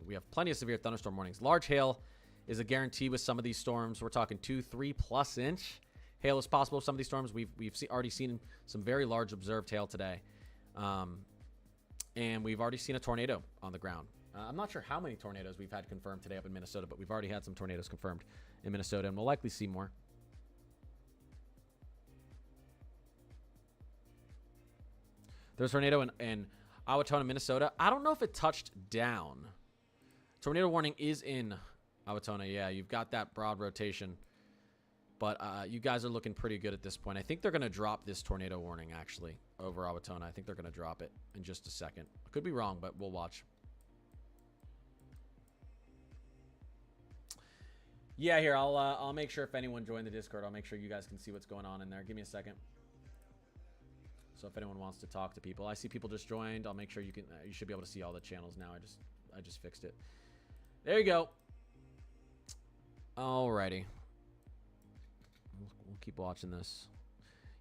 We have plenty of severe thunderstorm warnings. Large hail is a guarantee with some of these storms. We're talking 2, 3+ inch hail is possible with some of these storms. We've already seen some very large observed hail today. And we've already seen a tornado on the ground. I'm not sure how many tornadoes we've had confirmed today up in Minnesota, but we've already had some tornadoes confirmed in Minnesota, and we'll likely see more. There's a tornado in Owatonna, Minnesota. I don't know if it touched down. Tornado warning is in Owatonna. Yeah, you've got that broad rotation. But you guys are looking pretty good at this point. I think they're going to drop this tornado warning, actually, over Owatonna. I think they're going to drop it in just a second. I could be wrong, but we'll watch. Yeah, here, I'll make sure if anyone joined the Discord, I'll make sure you guys can see what's going on in there. Give me a second. So if anyone wants to talk to people. I see people just joined. I'll make sure you should be able to see all the channels now. I just fixed it. There you go. Alrighty. We'll keep watching this.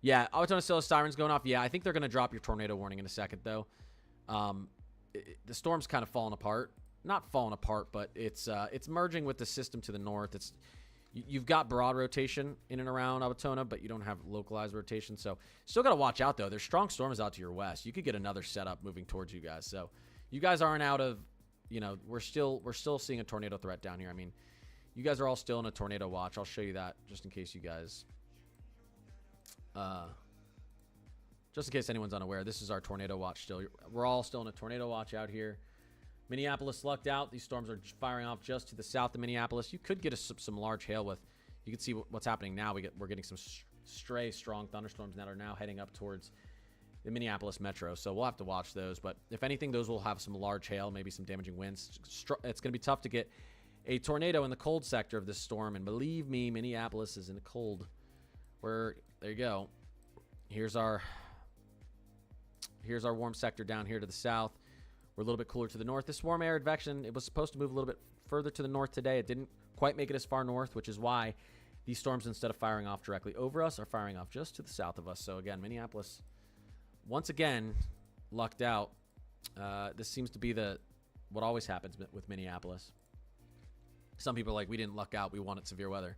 Yeah, Owatonna still has sirens going off. Yeah, I think they're going to drop your tornado warning in a second, though. The storm's kind of falling apart. Not falling apart, but it's merging with the system to the north. You've got broad rotation in and around Owatonna, but you don't have localized rotation. So still got to watch out, though. There's strong storms out to your west. You could get another setup moving towards you guys. So you guys aren't out of, we're still seeing a tornado threat down here. I mean, you guys are all still in a tornado watch. I'll show you that just in case you guys, just in case anyone's unaware. This is our tornado watch still. We're all still in a tornado watch out here. Minneapolis lucked out. These storms are firing off just to the south of Minneapolis. You could get some large hail with. You can see what's happening now. We're getting some stray strong thunderstorms that are now heading up towards the Minneapolis metro. So we'll have to watch those. But if anything, those will have some large hail, maybe some damaging winds. It's going to be tough to get a tornado in the cold sector of this storm. And believe me, Minneapolis is in the cold. There you go. Here's our warm sector down here to the south. We're a little bit cooler to the north. This warm air advection, it was supposed to move a little bit further to the north today. It didn't quite make it as far north, which is why these storms, instead of firing off directly over us, are firing off just to the south of us. So again, Minneapolis, once again, lucked out. This seems to be what always happens with Minneapolis. Some people are like, we didn't luck out. We wanted severe weather.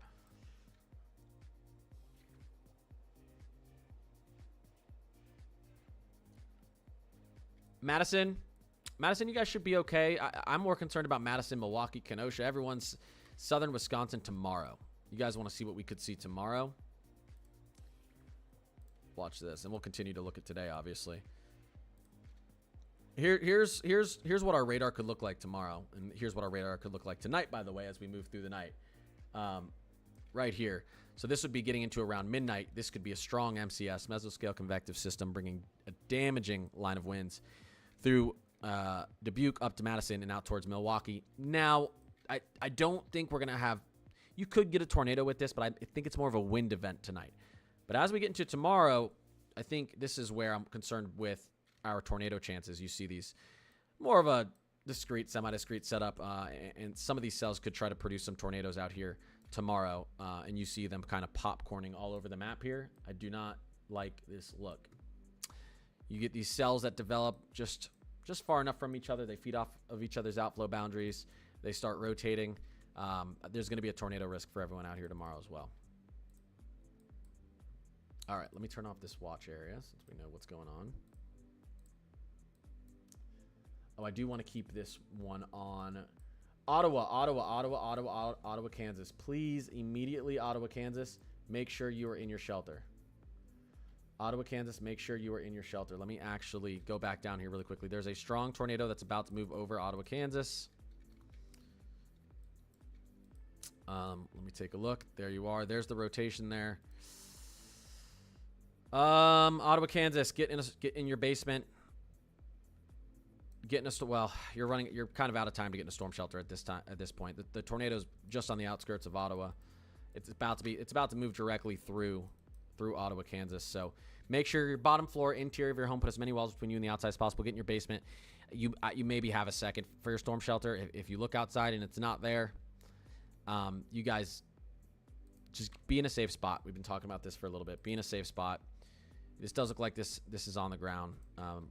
Madison, you guys should be okay. I'm more concerned about Madison, Milwaukee, Kenosha. Everyone's southern Wisconsin tomorrow. You guys want to see what we could see tomorrow? Watch this, and we'll continue to look at today, obviously. Here's what our radar could look like tomorrow, and here's what our radar could look like tonight, by the way, as we move through the night. Right here. So this would be getting into around midnight. This could be a strong MCS, mesoscale convective system, bringing a damaging line of winds through Dubuque up to Madison and out towards Milwaukee. Now, I don't think we're going to have... You could get a tornado with this, but I think it's more of a wind event tonight. But as we get into tomorrow, I think this is where I'm concerned with our tornado chances. You see these more of a discrete, semi-discrete setup, and some of these cells could try to produce some tornadoes out here tomorrow, and you see them kind of popcorning all over the map here. I do not like this look. You get these cells that develop just far enough from each other. They feed off of each other's outflow boundaries. They start rotating. There's going to be a tornado risk for everyone out here tomorrow as well. All right, let me turn off this watch area since we know what's going on. Oh, I do want to keep this one on. Ottawa, Kansas. Please, immediately, Ottawa, Kansas, make sure you are in your shelter. Ottawa, Kansas, make sure you are in your shelter. Let me actually go back down here really quickly. There's a strong tornado that's about to move over Ottawa, Kansas. Let me take a look. There you are. There's the rotation there. Ottawa, Kansas, get in your basement. Well, you're kind of out of time to get in a storm shelter at this point. The tornado's just on the outskirts of Ottawa. It's about to move directly through Ottawa, Kansas. So make sure your bottom floor, interior of your home, put as many walls between you and the outside as possible. Get in your basement. You maybe have a second for your storm shelter. If you look outside and it's not there, you guys just be in a safe spot. We've been talking about this for a little bit. Be in a safe spot. This does look like this is on the ground. About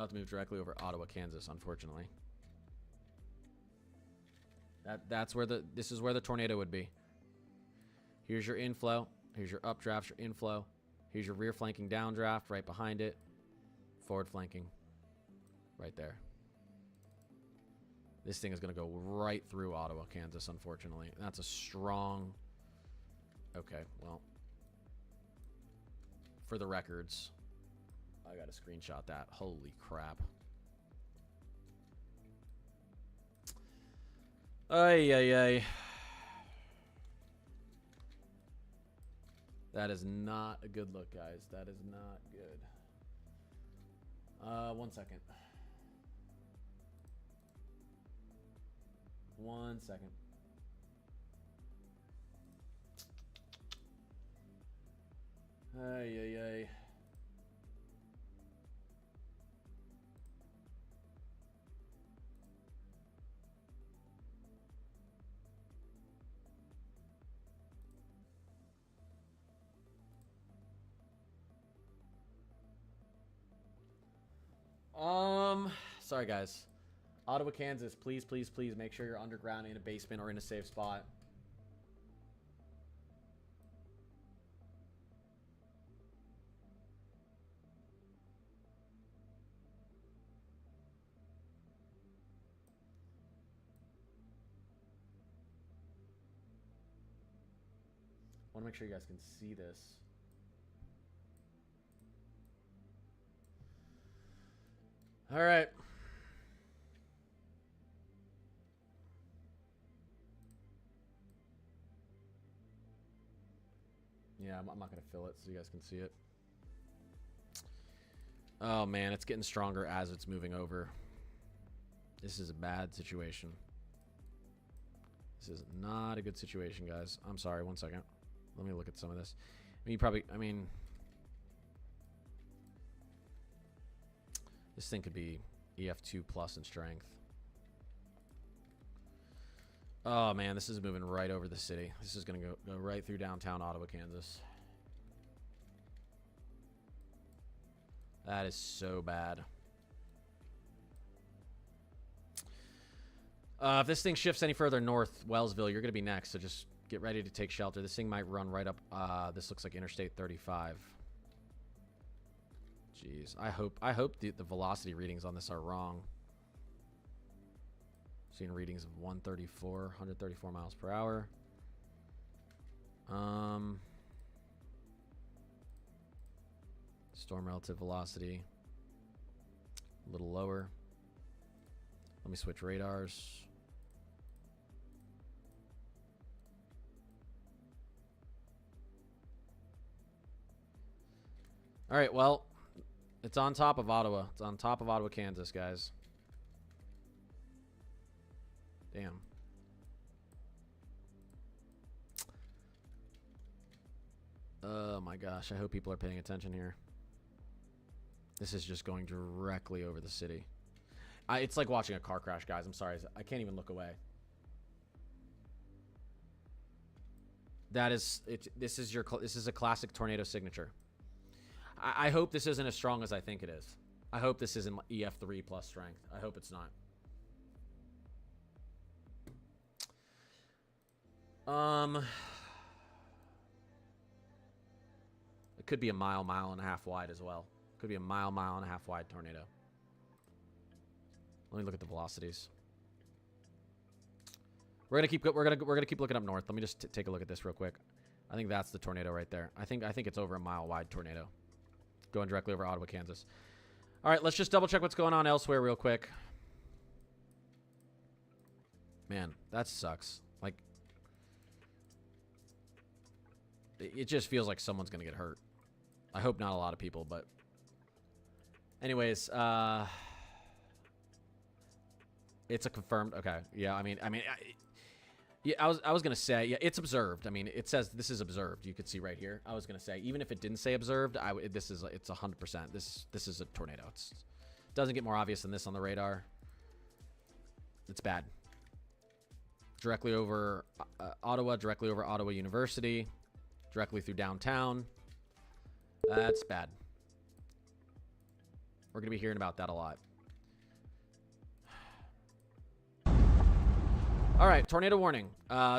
to move directly over Ottawa, Kansas, unfortunately. This is where the tornado would be. Here's your inflow. Here's your updraft, your inflow. Here's your rear flanking downdraft right behind it. Forward flanking right there. This thing is going to go right through Ottawa, Kansas, unfortunately. That's a strong... Okay, well. For the records, I got to screenshot that. Holy crap. Ay. That is not a good look, guys. That is not good. 1 second. 1 second. Ay. Sorry guys. Ottawa, Kansas, please make sure you're underground in a basement or in a safe spot. I want to make sure you guys can see this. All right. Yeah, I'm not going to fill it so you guys can see it. Oh, man, it's getting stronger as it's moving over. This is a bad situation. This is not a good situation, guys. I'm sorry, 1 second. Let me look at some of this. This thing could be EF2 plus in strength. Oh, man, this is moving right over the city. This is going to go right through downtown Ottawa, Kansas. That is so bad. If this thing shifts any further north, Wellsville, you're going to be next. So just Get ready to take shelter. This thing might run right up. This looks like Interstate 35. Jeez. I hope the velocity readings on this are wrong. Seeing readings of 134 miles per hour. Storm relative velocity. A little lower. Let me switch radars. All right, well, it's on top of Ottawa. It's on top of Ottawa, Kansas, guys. Damn. Oh my gosh, I hope people are paying attention here. This is just going directly over the city. It's like watching a car crash, guys. I'm sorry. I can't even look away. That is it. This is a classic tornado signature. I hope this isn't as strong as I think it is. I hope this isn't EF3 plus strength. I hope it's not. It could be a mile and a half wide as well. Could be a mile and a half wide tornado. Let me look at the velocities. We're gonna keep looking up north. Let me just take a look at this real quick. I think that's the tornado right there. I think it's over a mile wide tornado, going directly over Ottawa, Kansas. All right, let's just double check what's going on elsewhere real quick. Man, that sucks. Like, it just feels like someone's gonna get hurt. I hope not a lot of people, but anyways, it's a confirmed. Okay, yeah. Yeah, I was gonna say, yeah, it's observed. I mean, it says this is observed. You could see right here. I was gonna say, even if it didn't say observed, it's 100%. This is a tornado. It doesn't get more obvious than this on the radar. It's bad. Directly over Ottawa, directly over Ottawa University, directly through downtown. That's bad. We're gonna be hearing about that a lot. All right, tornado warning.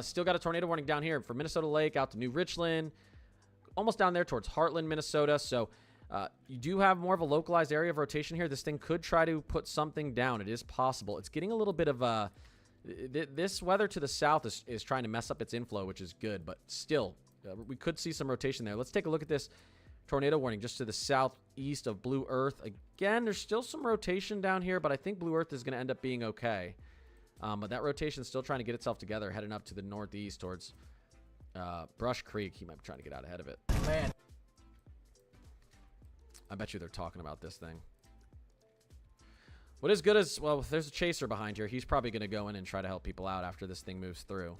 Still got a tornado warning down here from Minnesota Lake out to New Richland, almost down there towards Heartland, Minnesota. So you do have more of a localized area of rotation here. This thing could try to put something down. It is possible. It's getting a little bit of this weather to the south is trying to mess up its inflow, which is good, but still, we could see some rotation there. Let's take a look at this tornado warning just to the southeast of Blue Earth. Again, there's still some rotation down here, but I think Blue Earth is going to end up being okay. But that rotation is still trying to get itself together, heading up to the northeast towards Brush Creek. He might be trying to get out ahead of it. Man, I bet you they're talking about this thing. What is good is, well, if there's a chaser behind here, he's probably going to go in and try to help people out after this thing moves through.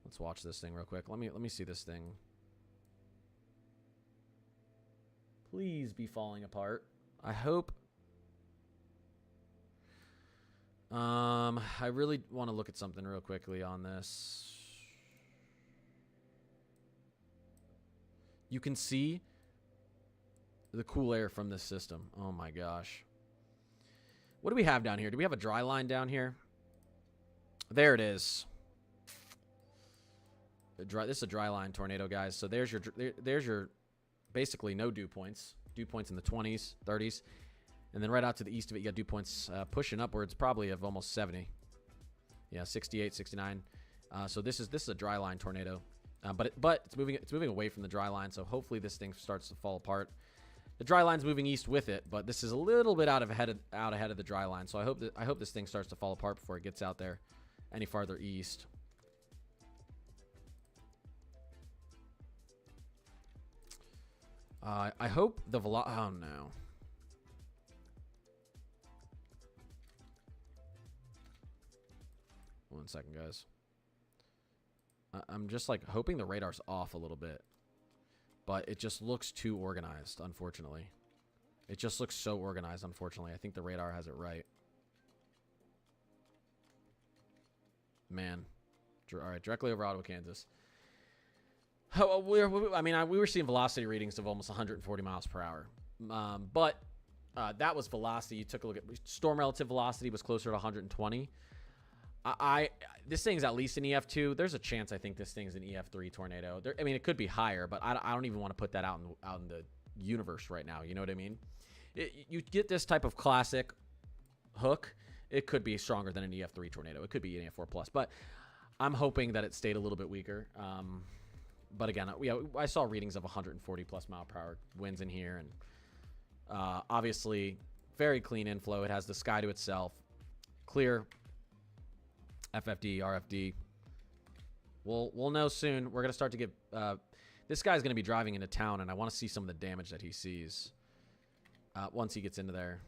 Let's watch this thing real quick. Let me see this thing. Please be falling apart. I hope. I really want to look at something real quickly on this. You can see the cool air from this system. Oh my gosh. What do we have down here? Do we have a dry line down here? There it is. This is a dry line tornado, guys. So there's your basically no dew points. Dew points in the 20s, 30s. And then right out to the east of it, you got dew points pushing upwards, probably of almost 70. Yeah, 68, 69. So this is a dry line tornado, but it's moving away from the dry line. So hopefully this thing starts to fall apart. The dry line's moving east with it, but this is a little bit out ahead of the dry line. So I hope this thing starts to fall apart before it gets out there any farther east. I hope the oh no. One second, guys. I'm just like hoping the radar's off a little bit, but it just looks too organized, unfortunately. It just looks so organized, unfortunately. I think the radar has it right. Man. All right, directly over Ottawa, Kansas. We were seeing velocity readings of almost 140 miles per hour. But that was velocity. You took a look at storm relative velocity was closer to 120. this thing's at least an EF2. There's a chance I think this thing's an EF3 tornado. I mean, it could be higher, but I don't even want to put that out in the universe right now. You know what I mean? You get this type of classic hook, it could be stronger than an EF3 tornado. It could be an EF4 plus, but I'm hoping that it stayed a little bit weaker. But again, I saw readings of 140 plus mile per hour winds in here, and obviously very clean inflow. It has the sky to itself, clear FFD, RFD. We'll know soon. We're gonna start to get. This guy's gonna be driving into town, and I want to see some of the damage that he sees once he gets into there.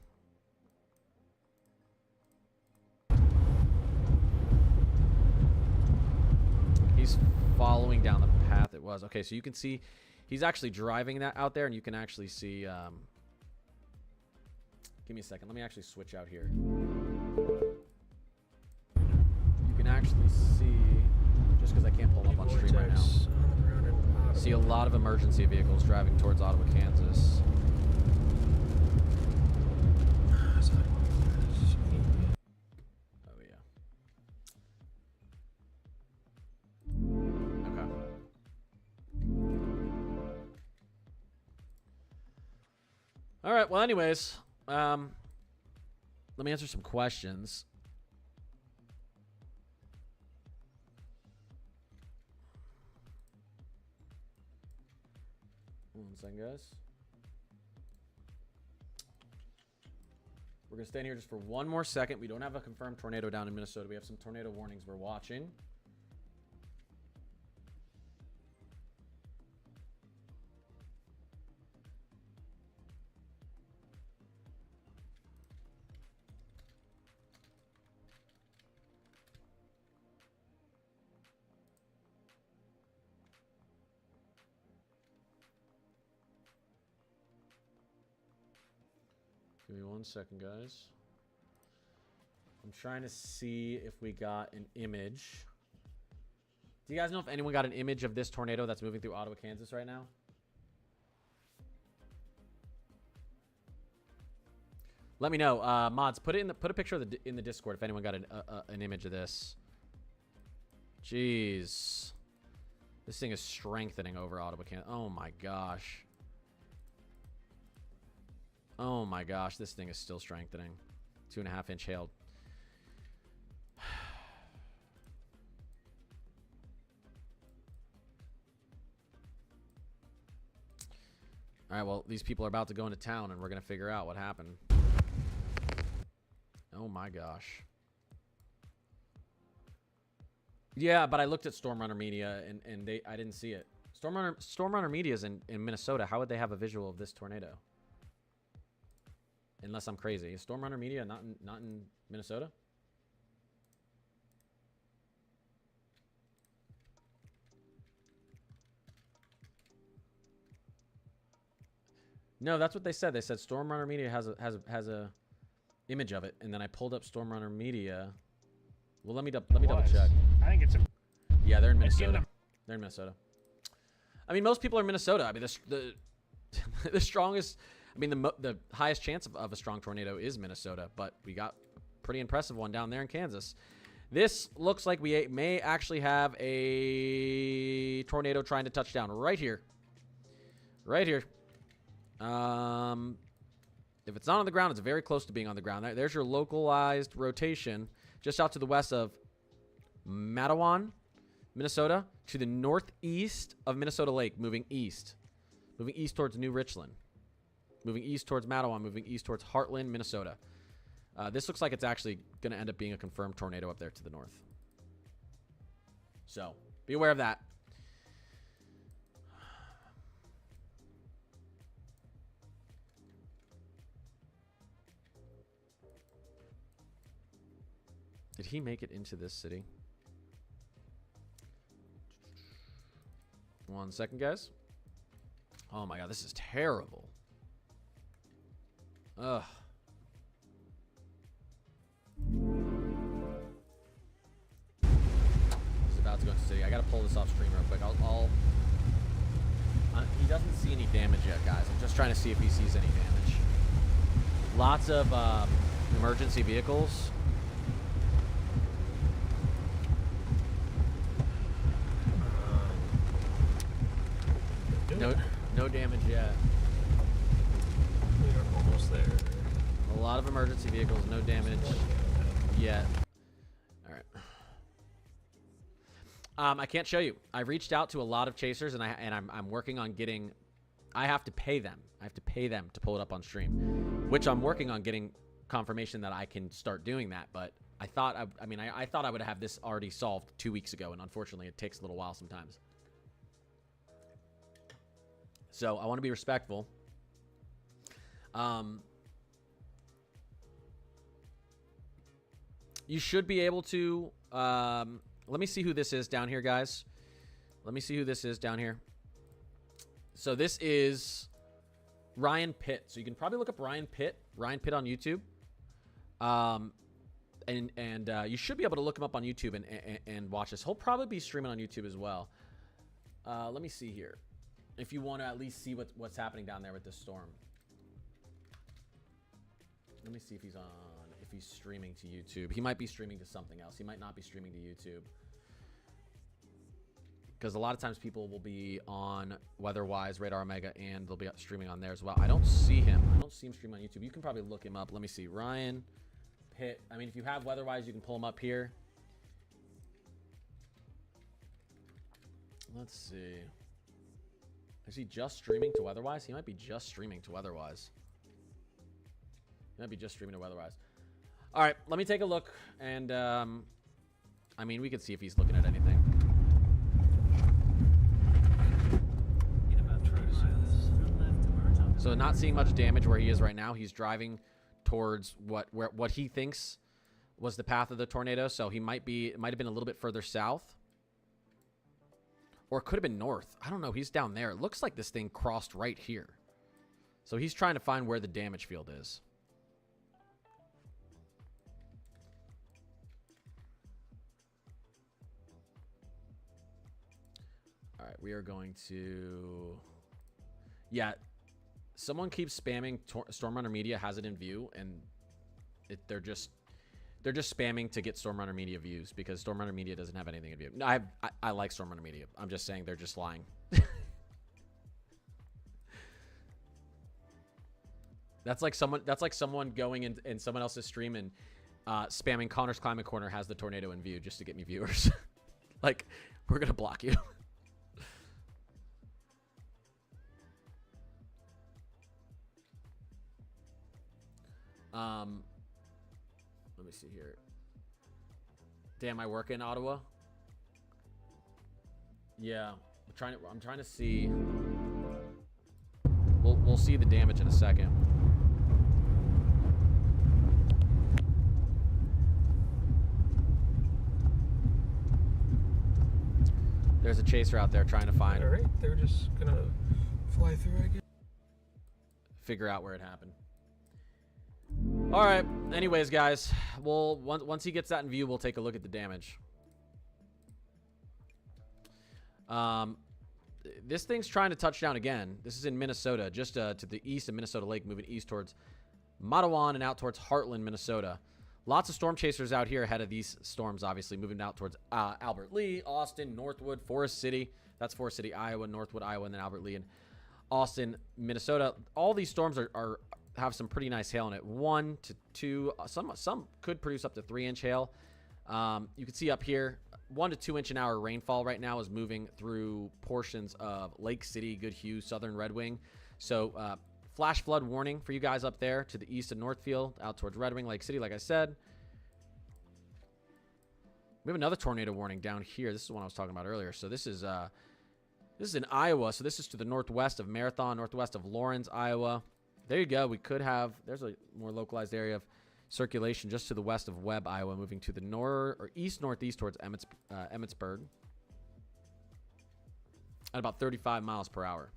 He's following down the path it was. Okay, so you can see he's actually driving that out there, and you can actually see. Give me a second. Let me actually switch out here. You can actually see, just because I can't pull him up on stream right now, see a lot of emergency vehicles driving towards Ottawa, Kansas. Oh, yeah. Okay. All right. Well, anyways, let me answer some questions. One second, guys. We're going to stand here just for one more second. We don't have a confirmed tornado down in Minnesota. We have some tornado warnings we're watching. Give me 1 second, guys. I'm trying to see if we got an image. Do you guys know if anyone got an image of this tornado that's moving through Ottawa, Kansas right now? Let me know. Mods, put a picture of in the Discord if anyone got an image of this. Jeez. This thing is strengthening over Ottawa, Kansas. Oh my gosh. Oh my gosh, this thing is still strengthening. 2.5 inch hail. All right, well, these people are about to go into town, and we're going to figure out what happened. Oh my gosh. Yeah, but I looked at Stormrunner Media, and I didn't see it. Stormrunner Media is in Minnesota. How would they have a visual of this tornado? Unless I'm crazy. Is Stormrunner Media not in Minnesota? No, that's what they said. They said Stormrunner Media has a image of it, and then I pulled up Stormrunner Media. Well, let me double check. I think it's a. Yeah, they're in Minnesota. They're in Minnesota. I mean, most people are in Minnesota. I mean, the strongest. I mean, the highest chance of a strong tornado is Minnesota, but we got a pretty impressive one down there in Kansas. This looks like we may actually have a tornado trying to touch down right here. Right here. If it's not on the ground, it's very close to being on the ground. There's your localized rotation just out to the west of Matawan, Minnesota, to the northeast of Minnesota Lake, moving east. Moving east towards New Richland. Moving east towards Matawan, moving east towards Heartland, Minnesota. This looks like it's actually going to end up being a confirmed tornado up there to the north. So, be aware of that. Did he make it into this city? 1 second, guys. Oh my god, this is terrible. Ugh. This is about to go into city. I gotta pull this off stream real quick. He doesn't see any damage yet, guys. I'm just trying to see if he sees any damage. Lots of emergency vehicles. no damage yet. We are almost there. A lot of emergency vehicles, no damage yet. All right. I can't show you. I've reached out to a lot of chasers, and I'm working on getting. I have to pay them. I have to pay them to pull it up on stream, which I'm working on getting confirmation that I can start doing that. But I thought I thought I would have this already solved 2 weeks ago, and unfortunately, it takes a little while sometimes. So I want to be respectful. You should be able to. Let me see who this is down here, guys. Let me see who this is down here. So this is Ryan Pitt. So you can probably look up Ryan Pitt on YouTube. And you should be able to look him up on YouTube and watch this. He'll probably be streaming on YouTube as well. Let me see here. If you want to at least see what's happening down there with this storm. Let me see if he's streaming to YouTube. He might be streaming to something else. He might not be streaming to YouTube. Because a lot of times people will be on WeatherWise, Radar Omega, and they'll be streaming on there as well. I don't see him. I don't see him streaming on YouTube. You can probably look him up. Let me see. Ryan Pitt. I mean, if you have WeatherWise, you can pull him up here. Let's see. Is he just streaming to WeatherWise? He might be just streaming to WeatherWise. He might be just streaming to WeatherWise. All right, let me take a look. And, I mean, we could see if he's looking at anything. So not seeing much damage where he is right now. He's driving towards what he thinks was the path of the tornado. So he might be, it might have been a little bit further south. Or it could have been north. I don't know. He's down there. It looks like this thing crossed right here. So he's trying to find where the damage field is. All right, we are going to... Yeah, someone keeps spamming Stormrunner Media has it in view, and they're just spamming to get Stormrunner Media views because Stormrunner Media doesn't have anything in view. No, I like Stormrunner Media. I'm just saying they're just lying. That's like someone going in someone else's stream and spamming Connor's Climate Corner has the tornado in view just to get me viewers. Like, we're gonna block you. Let me see here. Damn, I work in Ottawa. Yeah, I'm trying to see. We'll see the damage in a second. There's a chaser out there trying to find. All right, they're just gonna fly through, I guess. Figure out where it happened. All right. Anyways, guys, once he gets that in view, we'll take a look at the damage. This thing's trying to touch down again. This is in Minnesota, just to the east of Minnesota Lake, moving east towards Matawan and out towards Heartland, Minnesota. Lots of storm chasers out here ahead of these storms, obviously, moving out towards Albert Lee, Austin, Northwood, Forest City. That's Forest City, Iowa, Northwood, Iowa, and then Albert Lee and Austin, Minnesota. All these storms have some pretty nice hail in it. 1 to 2, some could produce up to 3-inch hail. You can see up here, 1 to 2 inch an hour rainfall right now is moving through portions of Lake City, Goodhue, Southern Red Wing. So flash flood warning for you guys up there to the east of Northfield, out towards Red Wing, Lake City, like I said. We have another tornado warning down here. This is the one I was talking about earlier. So this is in Iowa. So this is to the northwest of Marathon, northwest of Lawrence, Iowa. There you go. We could have, there's a more localized area of circulation just to the west of Webb, Iowa, moving to the east-northeast towards Emmitsburg at about 35 miles per hour.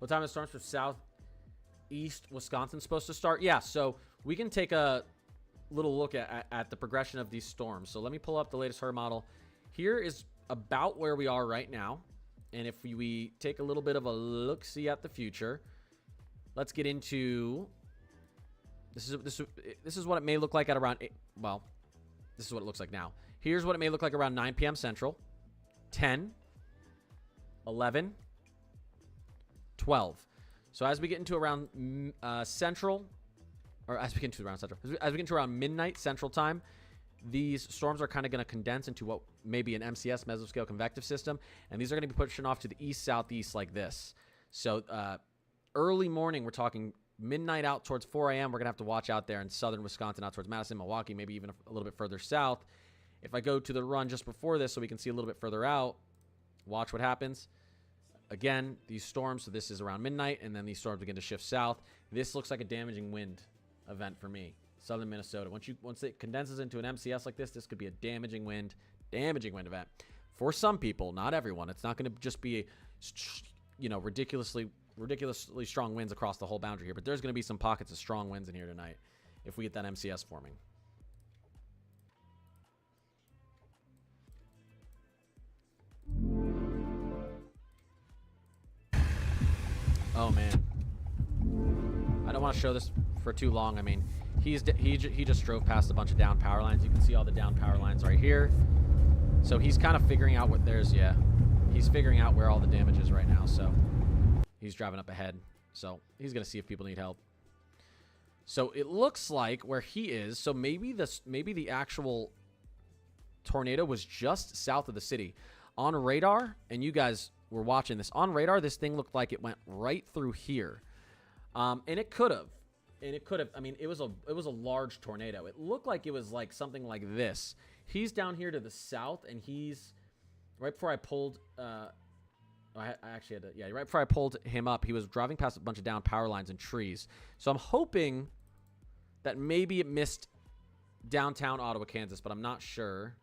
What time is storms for southeast Wisconsin supposed to start? Yeah, so we can take a little look at the progression of these storms. So let me pull up the latest HER model. Here is about where we are right now. And if we take a little bit of a look-see at the future, let's get into... This is what it may look like at around... Well, this is what it looks like now. Here's what it may look like around 9 p.m. Central. 10. 11. 12. So as we get into around Central... Or as we get into around Central... As we get into around midnight Central Time... These storms are kind of going to condense into what may be an MCS, mesoscale convective system. And these are going to be pushing off to the east-southeast like this. So early morning, we're talking midnight out towards 4 a.m. We're going to have to watch out there in southern Wisconsin, out towards Madison, Milwaukee, maybe even a little bit further south. If I go to the run just before this so we can see a little bit further out, watch what happens. Again, these storms, so this is around midnight, and then these storms begin to shift south. This looks like a damaging wind event for me. Southern Minnesota. Once it condenses into an MCS like this could be a damaging wind event. For some people, not everyone. It's not going to just be, ridiculously strong winds across the whole boundary here. But there's going to be some pockets of strong winds in here tonight if we get that MCS forming. Oh, man. I don't want to show this for too long. I mean, he just drove past a bunch of down power lines. You can see all the down power lines right here. So he's kind of figuring out what he's figuring out where all the damage is right now. So he's driving up ahead. So he's going to see if people need help. So it looks like where he is, so maybe the actual tornado was just south of the city. On radar, and you guys were watching this, on radar, this thing looked like it went right through here. And it could have. I mean, it was a large tornado. It looked like it was like something like this. He's down here to the south, and he's right before I pulled. I actually had to. Yeah, right before I pulled him up, he was driving past a bunch of down power lines and trees. So I'm hoping that maybe it missed downtown Ottawa, Kansas, but I'm not sure.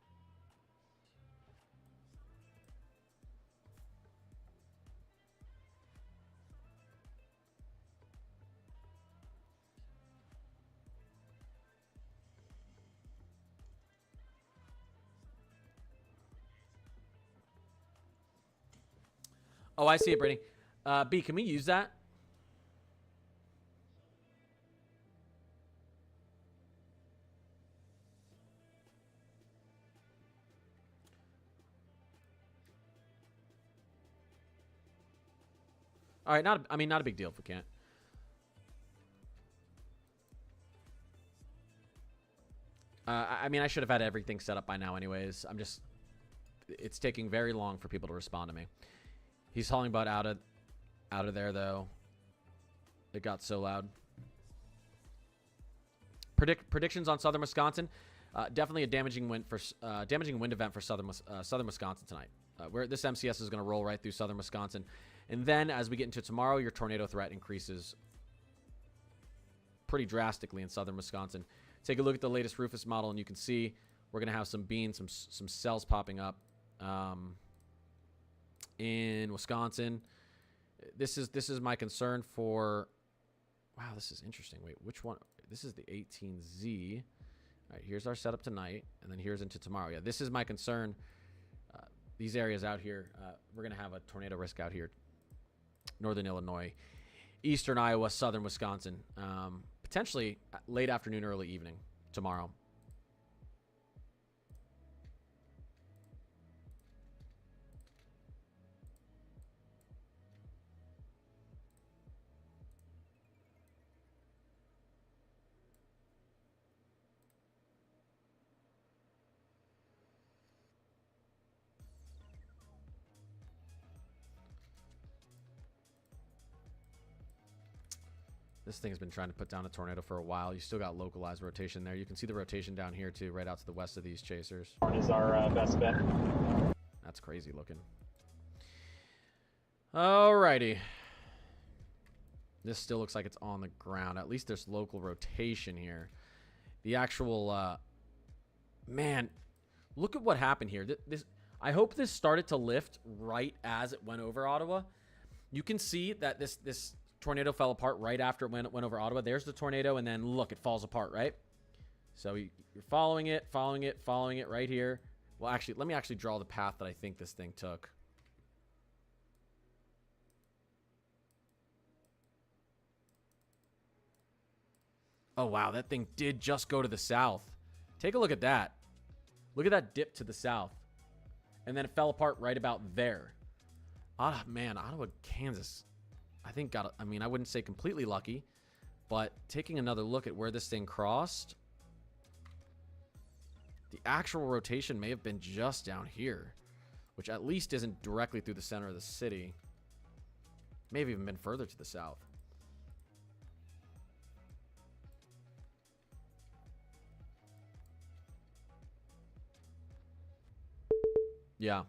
Oh, I see it, Brittany. B, can we use that? All right, not a big deal if we can't. I mean, I should have had everything set up by now anyways. It's taking very long for people to respond to me. He's hauling butt out of there, though. It got so loud. Predictions on southern Wisconsin. Definitely a damaging wind event for southern Wisconsin tonight. Where this MCS is going to roll right through southern Wisconsin. And then as we get into tomorrow, your tornado threat increases pretty drastically in southern Wisconsin. Take a look at the latest Rufus model, and you can see we're going to have some beans, some cells popping up. In Wisconsin. This is my concern for... Wow, this is interesting. Wait, which one? This is the 18Z. All right, here's our setup tonight, and then here's into tomorrow. Yeah, this is my concern. These areas out here, we're going to have a tornado risk out here. Northern Illinois, eastern Iowa, southern Wisconsin. Potentially late afternoon, early evening tomorrow. This thing's been trying to put down a tornado for a while. You still got localized rotation there. You can see the rotation down here, too, right out to the west of these chasers. Is our best bet. That's crazy looking. Alrighty. This still looks like it's on the ground. At least there's local rotation here. The actual... man, look at what happened here. I hope this started to lift right as it went over Ottawa. You can see that this tornado fell apart right after it went over Ottawa. There's the tornado, and then look, it falls apart, right? So you're following it, following it, following it right here. Well, actually, let me actually draw the path that I think this thing took. Oh, wow. That thing did just go to the south. Take a look at that. Look at that dip to the south. And then it fell apart right about there. Oh, man. Ottawa, Kansas. I think I mean, I wouldn't say completely lucky. But taking another look at where this thing crossed, the actual rotation may have been just down here, which at least isn't directly through the center of the city. May have even been further to the south. Yeah.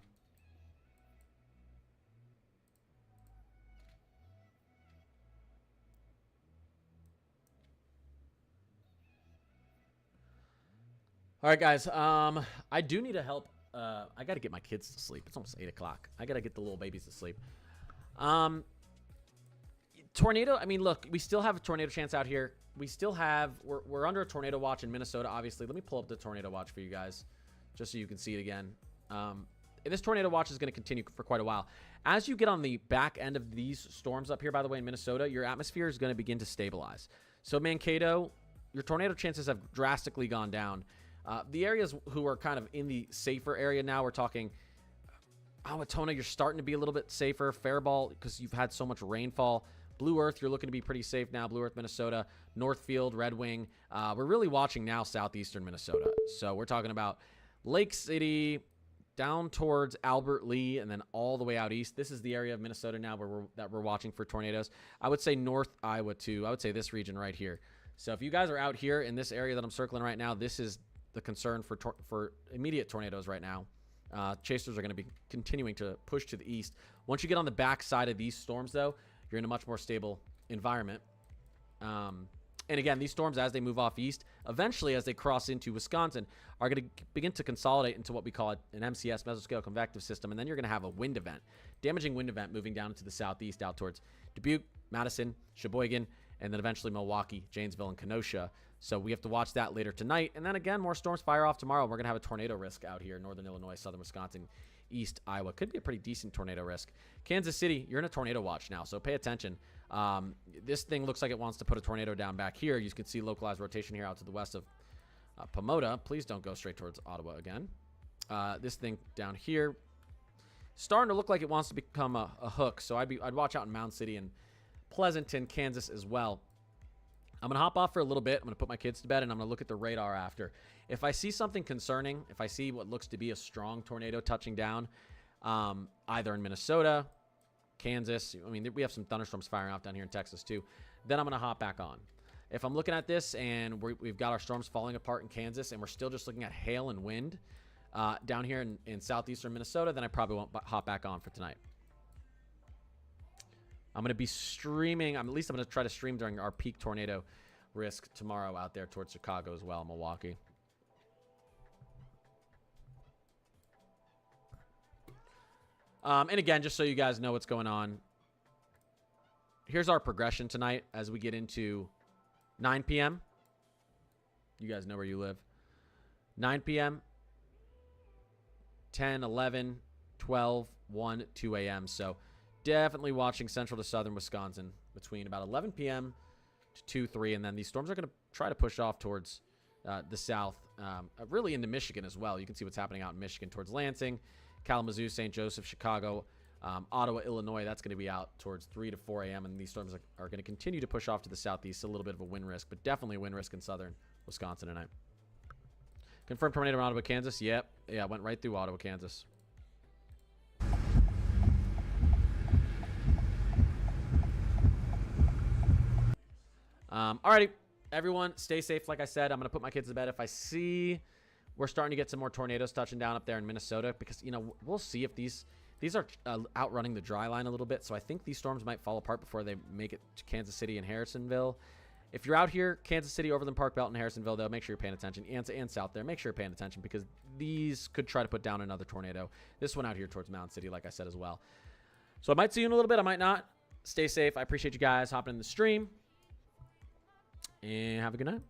All right, guys. I do need to help. I got to get my kids to sleep. It's almost 8 o'clock. I got to get the little babies to sleep. Tornado. I mean, look, we still have a tornado chance out here. We still have. We're under a tornado watch in Minnesota, obviously. Let me pull up the tornado watch for you guys, just so you can see it again. This tornado watch is going to continue for quite a while. As you get on the back end of these storms up here, by the way, in Minnesota, your atmosphere is going to begin to stabilize. So Mankato, your tornado chances have drastically gone down. The areas who are kind of in the safer area now, we're talking Owatonna, you're starting to be a little bit safer. Faribault, because you've had so much rainfall. Blue Earth, you're looking to be pretty safe now. Blue Earth, Minnesota. Northfield, Red Wing. We're really watching now southeastern Minnesota. So we're talking about Lake City, down towards Albert Lee, and then all the way out east. This is the area of Minnesota now where we're watching for tornadoes. I would say North Iowa too. I would say this region right here. So if you guys are out here in this area that I'm circling right now, this is the concern for immediate tornadoes right now. Chasers are going to be continuing to push to the east. Once you get on the back side of these storms, though, you're in a much more stable environment. And again, these storms, as they move off east, eventually, as they cross into Wisconsin, are going to begin to consolidate into what we call an MCS, mesoscale convective system. And then you're going to have a wind event, damaging wind event moving down into the southeast out towards Dubuque, Madison, Sheboygan, and then eventually Milwaukee, Janesville, and Kenosha. So we have to watch that later tonight. And then again, more storms fire off tomorrow. We're going to have a tornado risk out here in northern Illinois, southern Wisconsin, east Iowa. Could be a pretty decent tornado risk. Kansas City, you're in a tornado watch now, so pay attention. This thing looks like it wants to put a tornado down back here. You can see localized rotation here out to the west of Pomona. Please don't go straight towards Ottawa again. This thing down here starting to look like it wants to become a hook, so I'd watch out in Mound City and Pleasanton, Kansas as well. I'm going to hop off for a little bit. I'm going to put my kids to bed, and I'm going to look at the radar after. If I see something concerning, if I see what looks to be a strong tornado touching down, either in Minnesota, Kansas, I mean, we have some thunderstorms firing off down here in Texas too, then I'm going to hop back on. If I'm looking at this and we've got our storms falling apart in Kansas and we're still just looking at hail and wind down here in southeastern Minnesota, then I probably won't hop back on for tonight. I'm going to be streaming. At least I'm going to try to stream during our peak tornado risk tomorrow out there towards Chicago as well, Milwaukee. And again, just so you guys know what's going on, here's our progression tonight as we get into 9 p.m. You guys know where you live. 9 p.m., 10, 11, 12, 1, 2 a.m. So definitely watching central to southern Wisconsin between about 11 p.m. to 2, 3. And then these storms are going to try to push off towards the south, really into Michigan as well. You can see what's happening out in Michigan towards Lansing, Kalamazoo, St. Joseph, Chicago, Ottawa, Illinois. That's going to be out towards 3 to 4 a.m. And these storms are going to continue to push off to the southeast. A little bit of a wind risk, but definitely a wind risk in southern Wisconsin tonight. Confirmed tornado in Ottawa, Kansas. Yep. Yeah, went right through Ottawa, Kansas. Alrighty, everyone, stay safe. Like I said, I'm going to put my kids to bed. If I see we're starting to get some more tornadoes touching down up there in Minnesota, because, you know, we'll see if these are outrunning the dry line a little bit. So I think these storms might fall apart before they make it to Kansas City and Harrisonville. If you're out here, Kansas City, Overland Park Belt, and Harrisonville, though, make sure you're paying attention. And south there, make sure you're paying attention because these could try to put down another tornado. This one out here towards Mound City, like I said as well. So I might see you in a little bit. I might not. Stay safe. I appreciate you guys hopping in the stream. And have a good night.